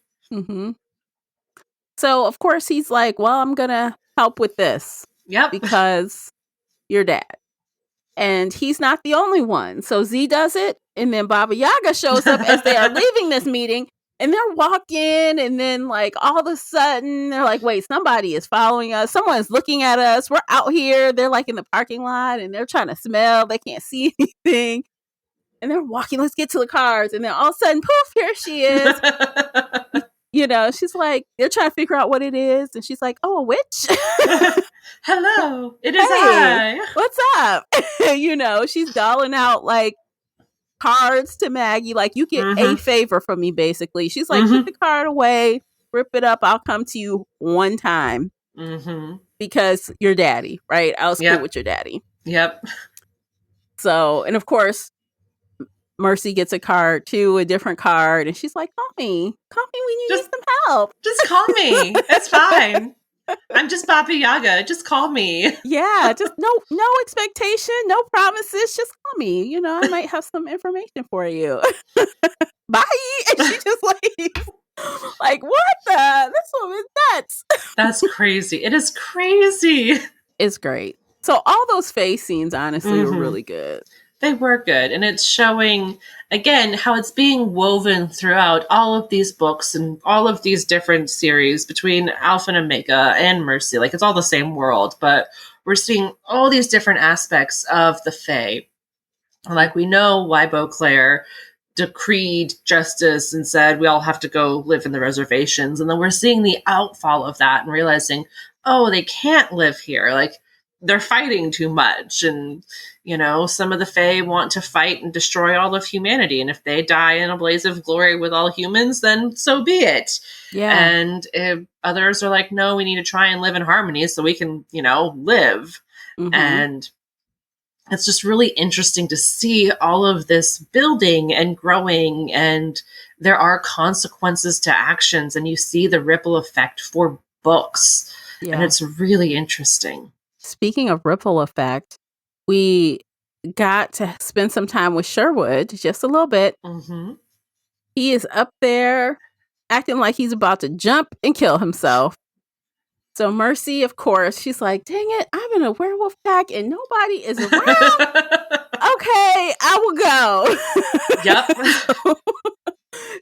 [SPEAKER 1] So, of course, he's like, well, I'm going to help with this.
[SPEAKER 2] Yep.
[SPEAKER 1] Because you're dad. And he's not the only one. So Z does it. And then Baba Yaga shows up as they are leaving this meeting. And they're walking. And then, like, all of a sudden, they're like, wait, somebody is following us. Someone's looking at us. We're out here. They're, like, in the parking lot. And they're trying to smell. They can't see anything. And they're walking. Let's get to the cars. And then all of a sudden, poof, here she is. You know, she's like, they're trying to figure out what it is. And she's like, oh, a witch?
[SPEAKER 2] Hello, it is I.
[SPEAKER 1] What's up? You know, she's dolling out, like, cards to Maggie. Like, you get a favor from me, basically. She's like, put the card away, rip it up. I'll come to you one time. Because you're daddy, right? I'll split with your daddy.
[SPEAKER 2] Yep.
[SPEAKER 1] So, and of course, Mercy gets a card too, a different card, and she's like, call me when you need some help.
[SPEAKER 2] Just call me. It's fine. I'm just Baba Yaga. Just call me.
[SPEAKER 1] Yeah, just no expectation, no promises. Just call me. You know, I might have some information for you. Bye. And she just leaves. Like, what the? This woman's nuts.
[SPEAKER 2] That's crazy. It is crazy.
[SPEAKER 1] It's great. So all those face scenes, honestly, are really good.
[SPEAKER 2] They were good. And it's showing, again, how it's being woven throughout all of these books and all of these different series between Alpha and Omega and Mercy. Like, it's all the same world, but we're seeing all these different aspects of the Fae. Like, we know why Beauclair decreed justice and said we all have to go live in the reservations. And then we're seeing the outfall of that and realizing, oh, they can't live here. Like, they're fighting too much. And, you know, some of the Fae want to fight and destroy all of humanity. And if they die in a blaze of glory with all humans, then so be it. Yeah. And if others are like, no, we need to try and live in harmony so we can, you know, live. And it's just really interesting to see all of this building and growing. And there are consequences to actions. And you see the ripple effect for books. Yeah. And it's really interesting.
[SPEAKER 1] Speaking of ripple effect, we got to spend some time with Sherwood, just a little bit. He is up there acting like he's about to jump and kill himself. So Mercy, of course, she's like, dang it, I'm in a werewolf pack and nobody is around. Okay, I will go.
[SPEAKER 2] Yep.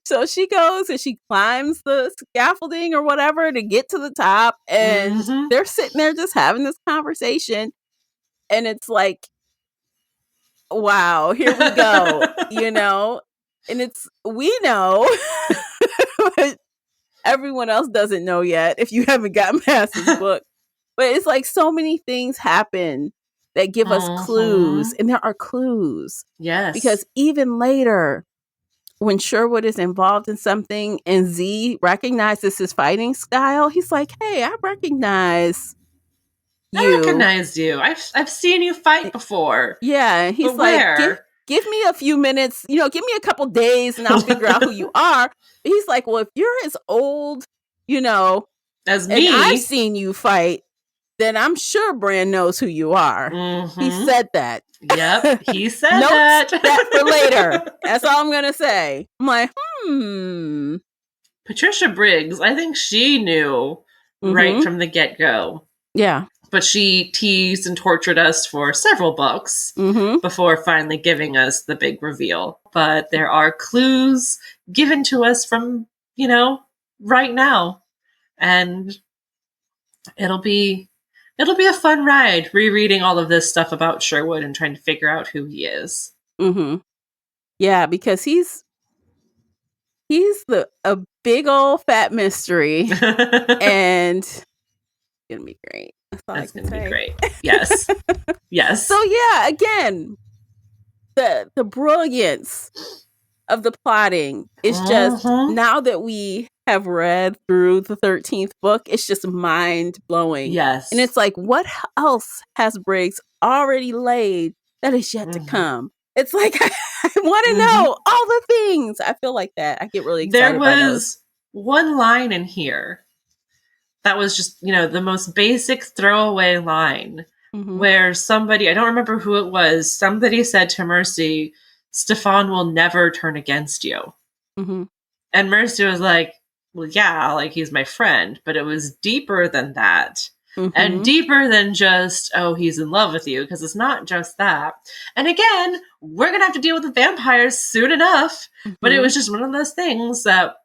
[SPEAKER 1] So So she goes and she climbs the scaffolding or whatever to get to the top. And they're sitting there just having this conversation. And it's like, wow, here we go, you know? And we know, but everyone else doesn't know yet if you haven't gotten past this book. But it's like so many things happen that give us clues. And there are clues.
[SPEAKER 2] Yes.
[SPEAKER 1] Because even later, when Sherwood is involved in something and Z recognizes his fighting style, he's like, hey, I recognize you.
[SPEAKER 2] I recognize you. I've seen you fight before.
[SPEAKER 1] Yeah. He's
[SPEAKER 2] but
[SPEAKER 1] like,
[SPEAKER 2] where?
[SPEAKER 1] Give me a few minutes, give me a couple days and I'll figure out who you are. But he's like, well, if you're as old,
[SPEAKER 2] as me,
[SPEAKER 1] and I've seen you fight, then I'm sure Bran knows who you are. He said that.
[SPEAKER 2] Yep, he said
[SPEAKER 1] that.
[SPEAKER 2] that
[SPEAKER 1] for later. That's all I'm going to say. I'm like,
[SPEAKER 2] Patricia Briggs, I think she knew right from the get-go.
[SPEAKER 1] Yeah.
[SPEAKER 2] But she teased and tortured us for several books before finally giving us the big reveal. But there are clues given to us from, right now. And it'll be a fun ride rereading all of this stuff about Sherwood and trying to figure out who he is.
[SPEAKER 1] Yeah, because he's a big old fat mystery. And it's gonna be great.
[SPEAKER 2] That's gonna be great. Yes. Yes.
[SPEAKER 1] So yeah, again, the brilliance of the plotting is just, now that we have read through the 13th book, it's just mind blowing.
[SPEAKER 2] Yes.
[SPEAKER 1] And it's like, what else has Briggs already laid that is yet to come? It's like, I want to know all the things. I feel like that. I get really excited by those.
[SPEAKER 2] There was one line in here that was just, the most basic throwaway line where somebody, I don't remember who it was, somebody said to Mercy, Stefan will never turn against you. And Mercy was like, well, yeah, like he's my friend, but it was deeper than that. And deeper than just, oh, he's in love with you, because it's not just that. And again, we're going to have to deal with the vampires soon enough. But it was just one of those things that,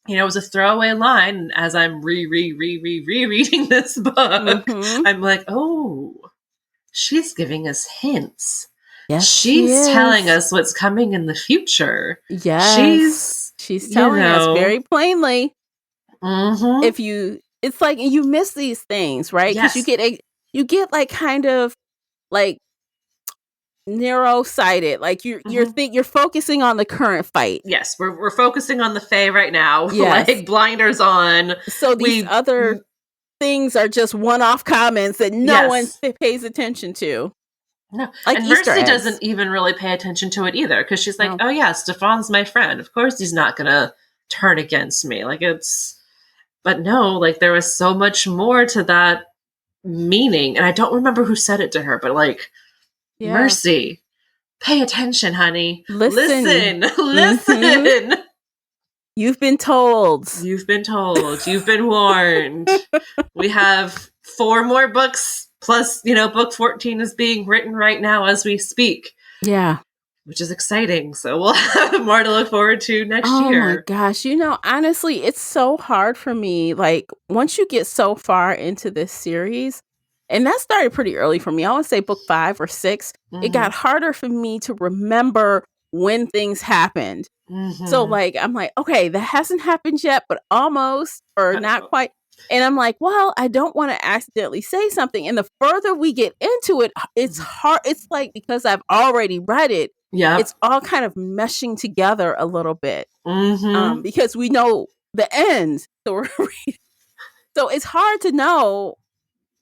[SPEAKER 2] it was a throwaway line. As I'm rereading this book, I'm like, oh, she's giving us hints. Yes, she's telling us what's coming in the future.
[SPEAKER 1] Yes, she's telling us very plainly. It's like you miss these things, right? Because you get like kind of like narrow-sighted, like you're focusing on the current fight.
[SPEAKER 2] Yes, we're focusing on the Fae right now. Like blinders on.
[SPEAKER 1] So these other things are just one-off comments that no one pays attention to.
[SPEAKER 2] No,
[SPEAKER 1] like
[SPEAKER 2] and
[SPEAKER 1] Easter
[SPEAKER 2] Mercy
[SPEAKER 1] eggs.
[SPEAKER 2] doesn't even really pay attention to it either, because she's like, oh yeah, Stefan's my friend. Of course he's not gonna turn against me. But no, like there was so much more to that meaning, and I don't remember who said it to her, but like, Mercy, pay attention, honey. Listen.
[SPEAKER 1] You've been told.
[SPEAKER 2] You've been warned. We have 4 more books, plus, book 14 is being written right now as we speak.
[SPEAKER 1] Yeah.
[SPEAKER 2] Which is exciting. So we'll have more to look forward to next year.
[SPEAKER 1] Oh my gosh. Honestly, it's so hard for me. Like, once you get so far into this series, and that started pretty early for me. I would say book 5 or 6. It got harder for me to remember when things happened. So like, I'm like, okay, that hasn't happened yet, but almost, or not quite. And I'm like, well, I don't want to accidentally say something. And the further we get into it, it's hard. It's like, because I've already read it, it's all kind of meshing together a little bit. Because we know the end. So it's hard to know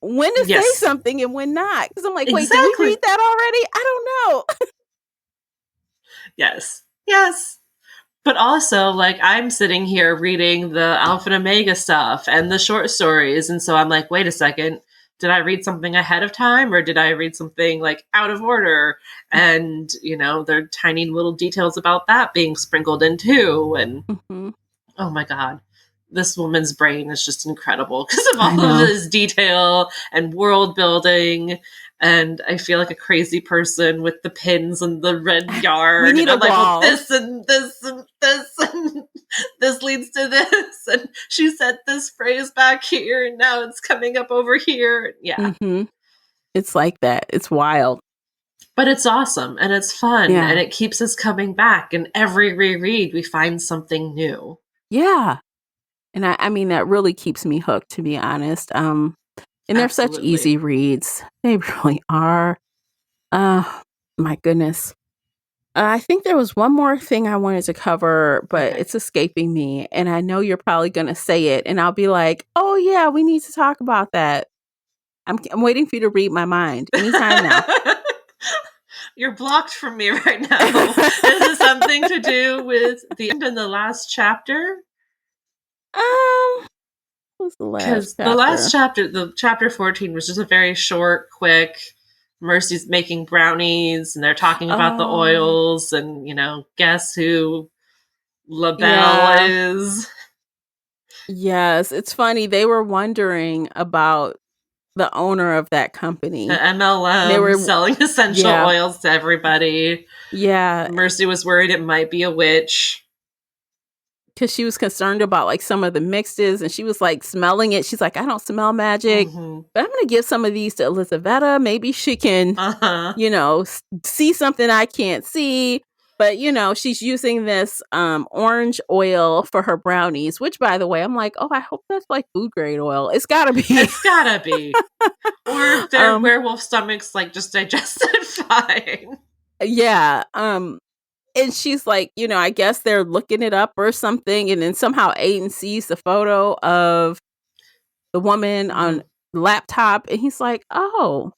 [SPEAKER 1] when to say something and when not. Because I'm like, wait, did we read that already? I don't know.
[SPEAKER 2] Yes. But also, like, I'm sitting here reading the Alpha and Omega stuff and the short stories. And so I'm like, wait a second. Did I read something ahead of time, or did I read something like out of order? And, there are tiny little details about that being sprinkled in too. And oh my God, this woman's brain is just incredible because of all of this detail and world building. And I feel like a crazy person with the pins and the red yarn.
[SPEAKER 1] We need
[SPEAKER 2] and
[SPEAKER 1] a
[SPEAKER 2] I'm
[SPEAKER 1] wall.
[SPEAKER 2] like, well, this and this and this and this leads to this. And she said this phrase back here, and now it's coming up over here. Yeah.
[SPEAKER 1] Mm-hmm. It's like that. It's wild.
[SPEAKER 2] But it's awesome, and it's fun, and it keeps us coming back. And every reread, we find something new.
[SPEAKER 1] Yeah. And I mean, that really keeps me hooked, to be honest. And they're such easy reads. They really are. My goodness. I think there was one more thing I wanted to cover, but it's escaping me. And I know you're probably going to say it. And I'll be like, oh, yeah, we need to talk about that. I'm waiting for you to read my mind. Anytime now.
[SPEAKER 2] You're blocked from me right now. Is it something to do with the end and the last chapter?
[SPEAKER 1] What's the last
[SPEAKER 2] Because the last chapter, the chapter 14, was just a very short, quick. Mercy's making brownies, and they're talking about the oils, and guess who LaBelle is.
[SPEAKER 1] Yes, it's funny. They were wondering about the owner of that company.
[SPEAKER 2] The MLM. They were selling essential oils to everybody.
[SPEAKER 1] Yeah.
[SPEAKER 2] Mercy was worried it might be a witch.
[SPEAKER 1] Because she was concerned about like some of the mixes, and she was like smelling it. She's like, I don't smell magic, but I'm going to give some of these to Elizaveta. Maybe she can, see something I can't see. But, she's using this orange oil for her brownies, which, by the way, I'm like, oh, I hope that's like food grade oil. It's got to be.
[SPEAKER 2] It's got to be. Or if their werewolf stomachs like just digested fine.
[SPEAKER 1] Yeah. And she's like, I guess they're looking it up or something. And then somehow Aiden sees the photo of the woman on the laptop. And he's like, oh.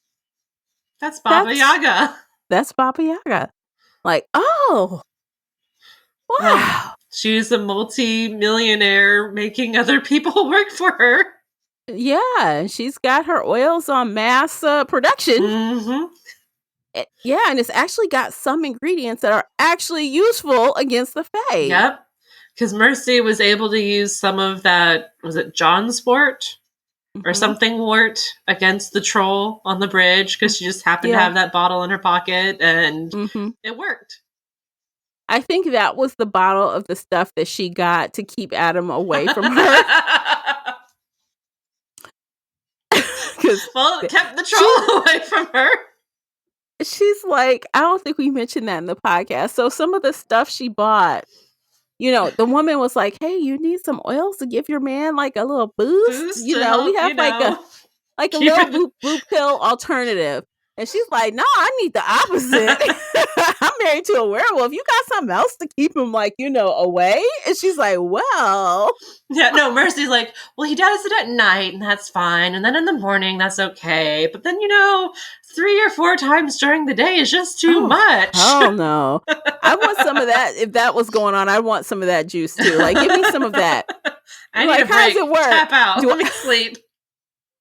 [SPEAKER 2] That's Baba Yaga.
[SPEAKER 1] That's Baba Yaga. Like, oh. Wow.
[SPEAKER 2] She's a multi-millionaire making other people work for her.
[SPEAKER 1] Yeah. She's got her oils on mass production. Mm-hmm. Yeah, and it's actually got some ingredients that are actually useful against the Fae.
[SPEAKER 2] Yep, because Mercy was able to use some of that, was it John's wort? Or something wort against the troll on the bridge, because she just happened to have that bottle in her pocket, and it worked.
[SPEAKER 1] I think that was the bottle of the stuff that she got to keep Adam away from her.
[SPEAKER 2] Well, it kept the troll away from her.
[SPEAKER 1] She's like, I don't think we mentioned that in the podcast. So some of the stuff she bought, the woman was like, hey, you need some oils to give your man like a little boost. We have like a little blue pill alternative. And she's like, no, I need the opposite. I'm married to a werewolf. You got something else to keep him away? And she's like, well.
[SPEAKER 2] Yeah, no, Mercy's like, well, he does it at night and that's fine. And then in the morning, that's okay. But then, 3 or 4 times during the day is just too much.
[SPEAKER 1] Oh, no. I want some of that. If that was going on, I want some of that juice too. Like, give me some of that.
[SPEAKER 2] I need a break. How does it work? Tap out. Let me sleep.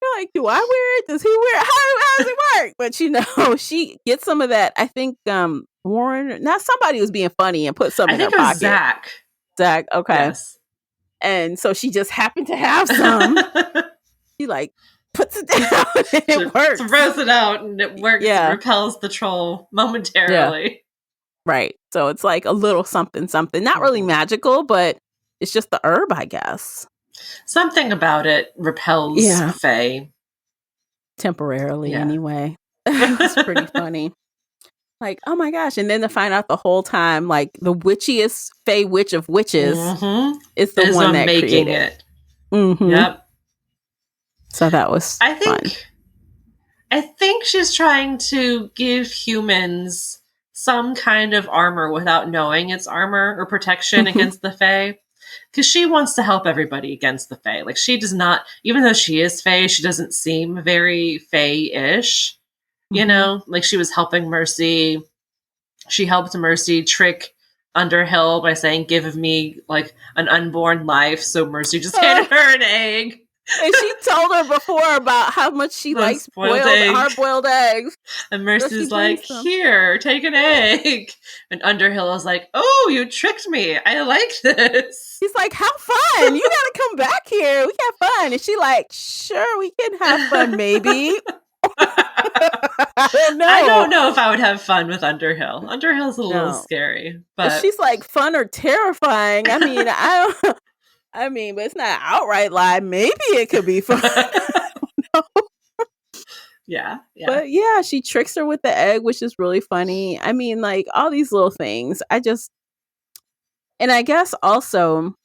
[SPEAKER 1] You're like, do I wear it? Does he wear it? How does it work? But she gets some of that. I think Warren, not somebody was being funny and put some in her pocket. I think it was Zach, okay.
[SPEAKER 2] Yes.
[SPEAKER 1] And so she just happened to have some. She like puts it down and it works.
[SPEAKER 2] Throws it out and it works. Yeah. It repels the troll momentarily. Yeah.
[SPEAKER 1] Right. So it's like a little something. Not really magical, but it's just the herb, I guess.
[SPEAKER 2] Something about it repels Fae.
[SPEAKER 1] Temporarily, anyway. It's pretty funny. Like, oh my gosh. And then to find out the whole time, like, the witchiest Fae witch of witches is the one that making created it. Mm-hmm.
[SPEAKER 2] Yep.
[SPEAKER 1] So that was fun.
[SPEAKER 2] I think she's trying to give humans some kind of armor without knowing it's armor or protection against the Fae. Because she wants to help everybody against the Fae. Like, she does not, even though she is Fae, she doesn't seem very Fae-ish. Like, she was helping Mercy. She helped Mercy trick Underhill by saying, give me, like, an unborn life. So Mercy just handed her an egg.
[SPEAKER 1] And she told her before about how much she likes hard-boiled eggs.
[SPEAKER 2] And Mercy's like, here, take an egg. And Underhill is like, oh, you tricked me. I like this.
[SPEAKER 1] He's like, how fun. You got to come back here. We have fun. And she like, sure, we can have fun, maybe.
[SPEAKER 2] I don't know if I would have fun with Underhill. Underhill's a little scary. But
[SPEAKER 1] she's like, fun or terrifying. I mean, but it's not an outright lie. Maybe it could be fun.
[SPEAKER 2] Yeah.
[SPEAKER 1] But yeah, she tricks her with the egg, which is really funny. I mean, like all these little things. And I guess also,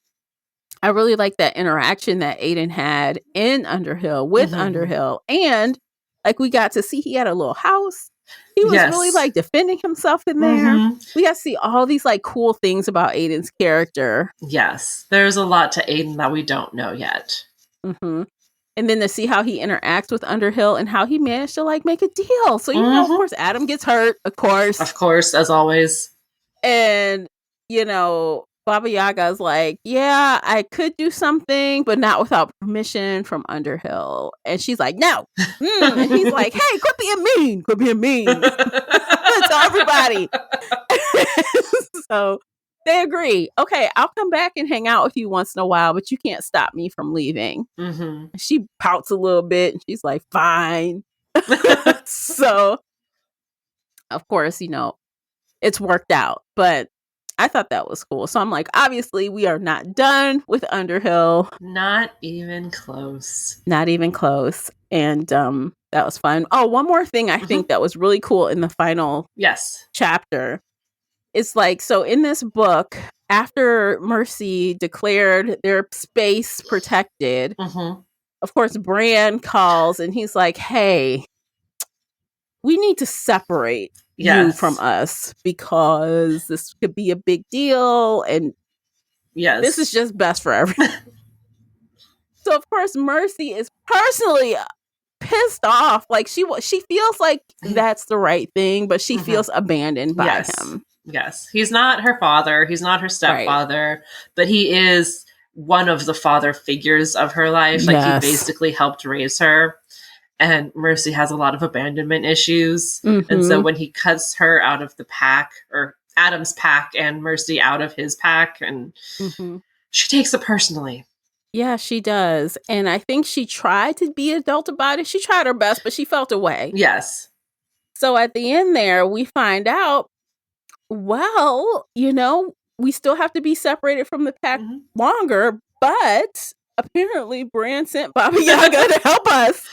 [SPEAKER 1] I really like that interaction that Aiden had in Underhill with Underhill. And like we got to see he had a little house. He was really like defending himself in there. We got to see all these like cool things about Aiden's character.
[SPEAKER 2] Yes. There's a lot to Aiden that we don't know yet.
[SPEAKER 1] And then to see how he interacts with Underhill and how he managed to like make a deal. So, you know, of course, Adam gets hurt, of course.
[SPEAKER 2] Of course, as always.
[SPEAKER 1] And, you know, Baba Yaga's like, yeah, I could do something, but not without permission from Underhill. And she's like, no. And he's like, hey, quit being mean. Quit being mean. To everybody. So they agree. Okay, I'll come back and hang out with you once in a while, but you can't stop me from leaving. She pouts a little bit and she's like, fine. So, of course, you know, it's worked out, but I thought that was cool. So I'm like, obviously, we are not done with Underhill.
[SPEAKER 2] Not even close.
[SPEAKER 1] Not even close. And that was fun. Oh, one more thing I think that was really cool in the final chapter. It's like, so in this book, after Mercy declared their space protected, of course, Bran calls and he's like, hey, we need to separate you from us because this could be a big deal. And this is just best for everyone. So, of course, Mercy is personally pissed off. Like she feels like that's the right thing, but she feels abandoned by him.
[SPEAKER 2] Yes. He's not her father. He's not her stepfather, but he is one of the father figures of her life. Like he basically helped raise her. And Mercy has a lot of abandonment issues. And so when he cuts her out of the pack, or Adam's pack and Mercy out of his pack, and she takes it personally.
[SPEAKER 1] Yeah, she does. And I think she tried to be adult about it. She tried her best, but she felt away.
[SPEAKER 2] Yes.
[SPEAKER 1] So at the end there, we find out, well, you know, we still have to be separated from the pack longer, but apparently Bran sent Baba Yaga to help us.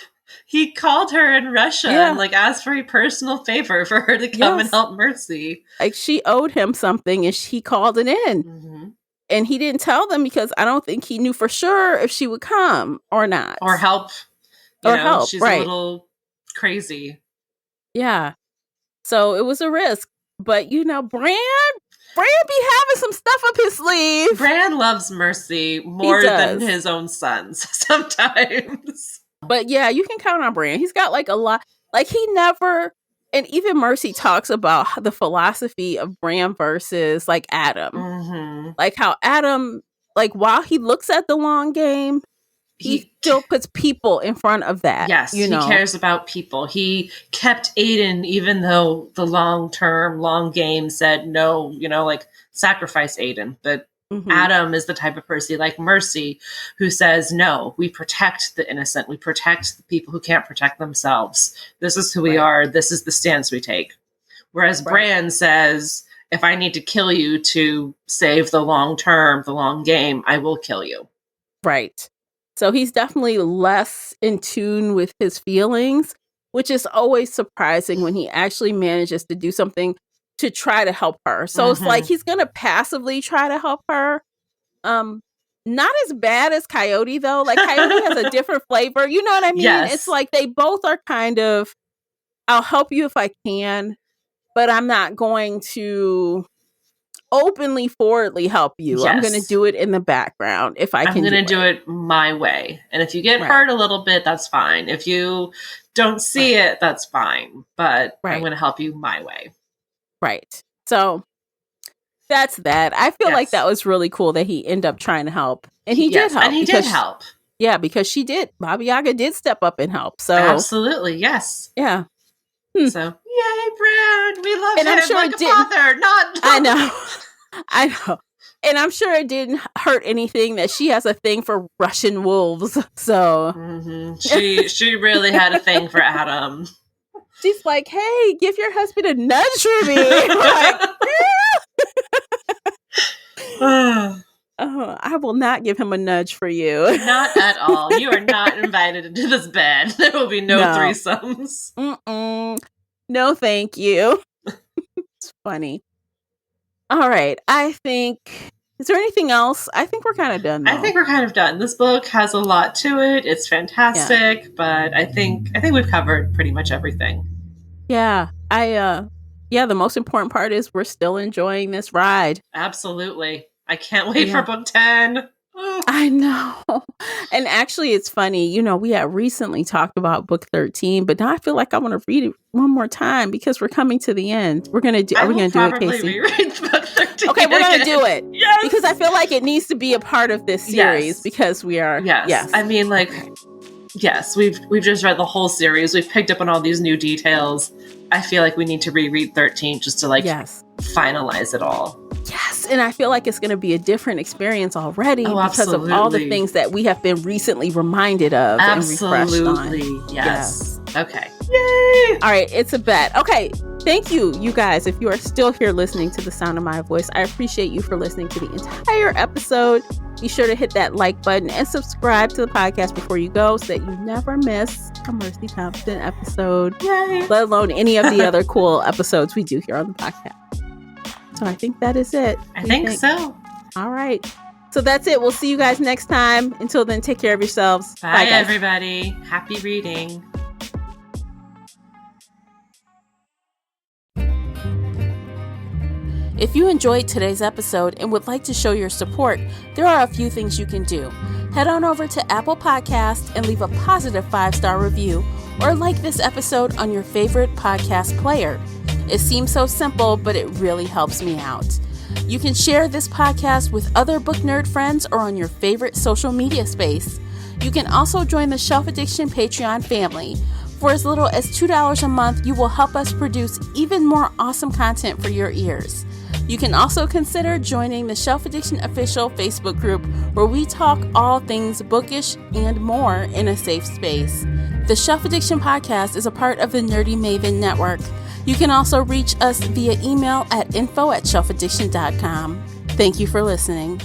[SPEAKER 2] He called her in Russia and like asked for a personal favor for her to come and help Mercy.
[SPEAKER 1] Like she owed him something and he called it in. And he didn't tell them because I don't think he knew for sure if she would come or not.
[SPEAKER 2] Or help. You know, she's a little crazy.
[SPEAKER 1] Yeah. So it was a risk. But, you know, Bran be having some stuff up his sleeve.
[SPEAKER 2] Bran loves Mercy more than his own sons sometimes.
[SPEAKER 1] But yeah, you can count on Bran. He's got like a lot. Like he never, and even Mercy talks about the philosophy of Bran versus like Adam. Like how Adam, like while he looks at the long game, he still puts people in front of that.
[SPEAKER 2] Yes, he cares about people. He kept Aiden even though the long game said no, you know, like sacrifice Aiden. But Adam is the type of person like Mercy who says, no, we protect the innocent. We protect the people who can't protect themselves. This is who we are. This is the stance we take. Whereas Bran says, if I need to kill you to save the long term, the long game, I will kill you.
[SPEAKER 1] Right. So he's definitely less in tune with his feelings, which is always surprising when he actually manages to do something to try to help her. So it's like he's going to passively try to help her. Not as bad as Coyote, though. Like Coyote has a different flavor. You know what I mean?
[SPEAKER 2] Yes.
[SPEAKER 1] It's like they both are kind of, I'll help you if I can, but I'm not going to openly forwardly help you.
[SPEAKER 2] Yes.
[SPEAKER 1] I'm going to do it in the background if I can.
[SPEAKER 2] I'm going to do it my way. And if you get hurt a little bit, that's fine. If you don't see it, that's fine. But I'm going to help you my way.
[SPEAKER 1] Right. So that's that. I feel like that was really cool that he ended up trying to help. And he did help.
[SPEAKER 2] And he did help.
[SPEAKER 1] Yeah, because she did. Baba Yaga did step up and help. So
[SPEAKER 2] absolutely, yes.
[SPEAKER 1] Yeah.
[SPEAKER 2] So, yay, Bran! We love
[SPEAKER 1] And
[SPEAKER 2] him
[SPEAKER 1] I'm sure
[SPEAKER 2] like
[SPEAKER 1] it
[SPEAKER 2] a
[SPEAKER 1] didn't-
[SPEAKER 2] father. Not.
[SPEAKER 1] I know. I know. And I'm sure it didn't hurt anything that she has a thing for Russian wolves. So
[SPEAKER 2] she really had a thing for Adam.
[SPEAKER 1] She's like, hey, give your husband a nudge for me. Like, I will not give him a nudge for you.
[SPEAKER 2] Not at all. You are not invited into this bed. There will be no threesomes.
[SPEAKER 1] No, thank you. It's funny. All right. Is there anything else? I think we're kind of done, though.
[SPEAKER 2] I think we're kind of done. This book has a lot to it. It's fantastic, but I think we've covered pretty much everything.
[SPEAKER 1] Yeah. The most important part is we're still enjoying this ride.
[SPEAKER 2] Absolutely. I can't wait for book 10.
[SPEAKER 1] I know. And actually, it's funny. We had recently talked about book 13, but now I feel like I want to read it one more time because we're coming to the end. Are we going to do it, Casey?
[SPEAKER 2] Reread book 13.
[SPEAKER 1] Okay, we're going to do it.
[SPEAKER 2] Yes.
[SPEAKER 1] Because I feel like it needs to be a part of this series because we are.
[SPEAKER 2] Yes. I mean, yes, we've just read the whole series. We've picked up on all these new details. I feel like we need to reread 13 just to finalize it all.
[SPEAKER 1] Yes, and I feel like it's going to be a different experience already because of all the things that we have been recently reminded of and refreshed on.
[SPEAKER 2] Yes. Okay. Yay!
[SPEAKER 1] All right, it's a bet. Okay, thank you, you guys. If you are still here listening to the sound of my voice, I appreciate you for listening to the entire episode. Be sure to hit that like button and subscribe to the podcast before you go so that you never miss a Mercy Thompson episode,
[SPEAKER 2] Yay!
[SPEAKER 1] Let alone any of the other cool episodes we do here on the podcast. So I think that is it.
[SPEAKER 2] I think so.
[SPEAKER 1] All right. So that's it. We'll see you guys next time. Until then, take care of yourselves.
[SPEAKER 2] Bye guys. Everybody. Happy reading.
[SPEAKER 1] If you enjoyed today's episode and would like to show your support, there are a few things you can do. Head on over to Apple Podcasts and leave a positive 5-star review, or like this episode on your favorite podcast player. It seems so simple, but it really helps me out. You can share this podcast with other book nerd friends or on your favorite social media space. You can also join the Shelf Addiction Patreon family. For as little as $2 a month, you will help us produce even more awesome content for your ears. You can also consider joining the Shelf Addiction official Facebook group where we talk all things bookish and more in a safe space. The Shelf Addiction podcast is a part of the Nerdy Maven Network. You can also reach us via email at info@shelfaddiction.com. Thank you for listening.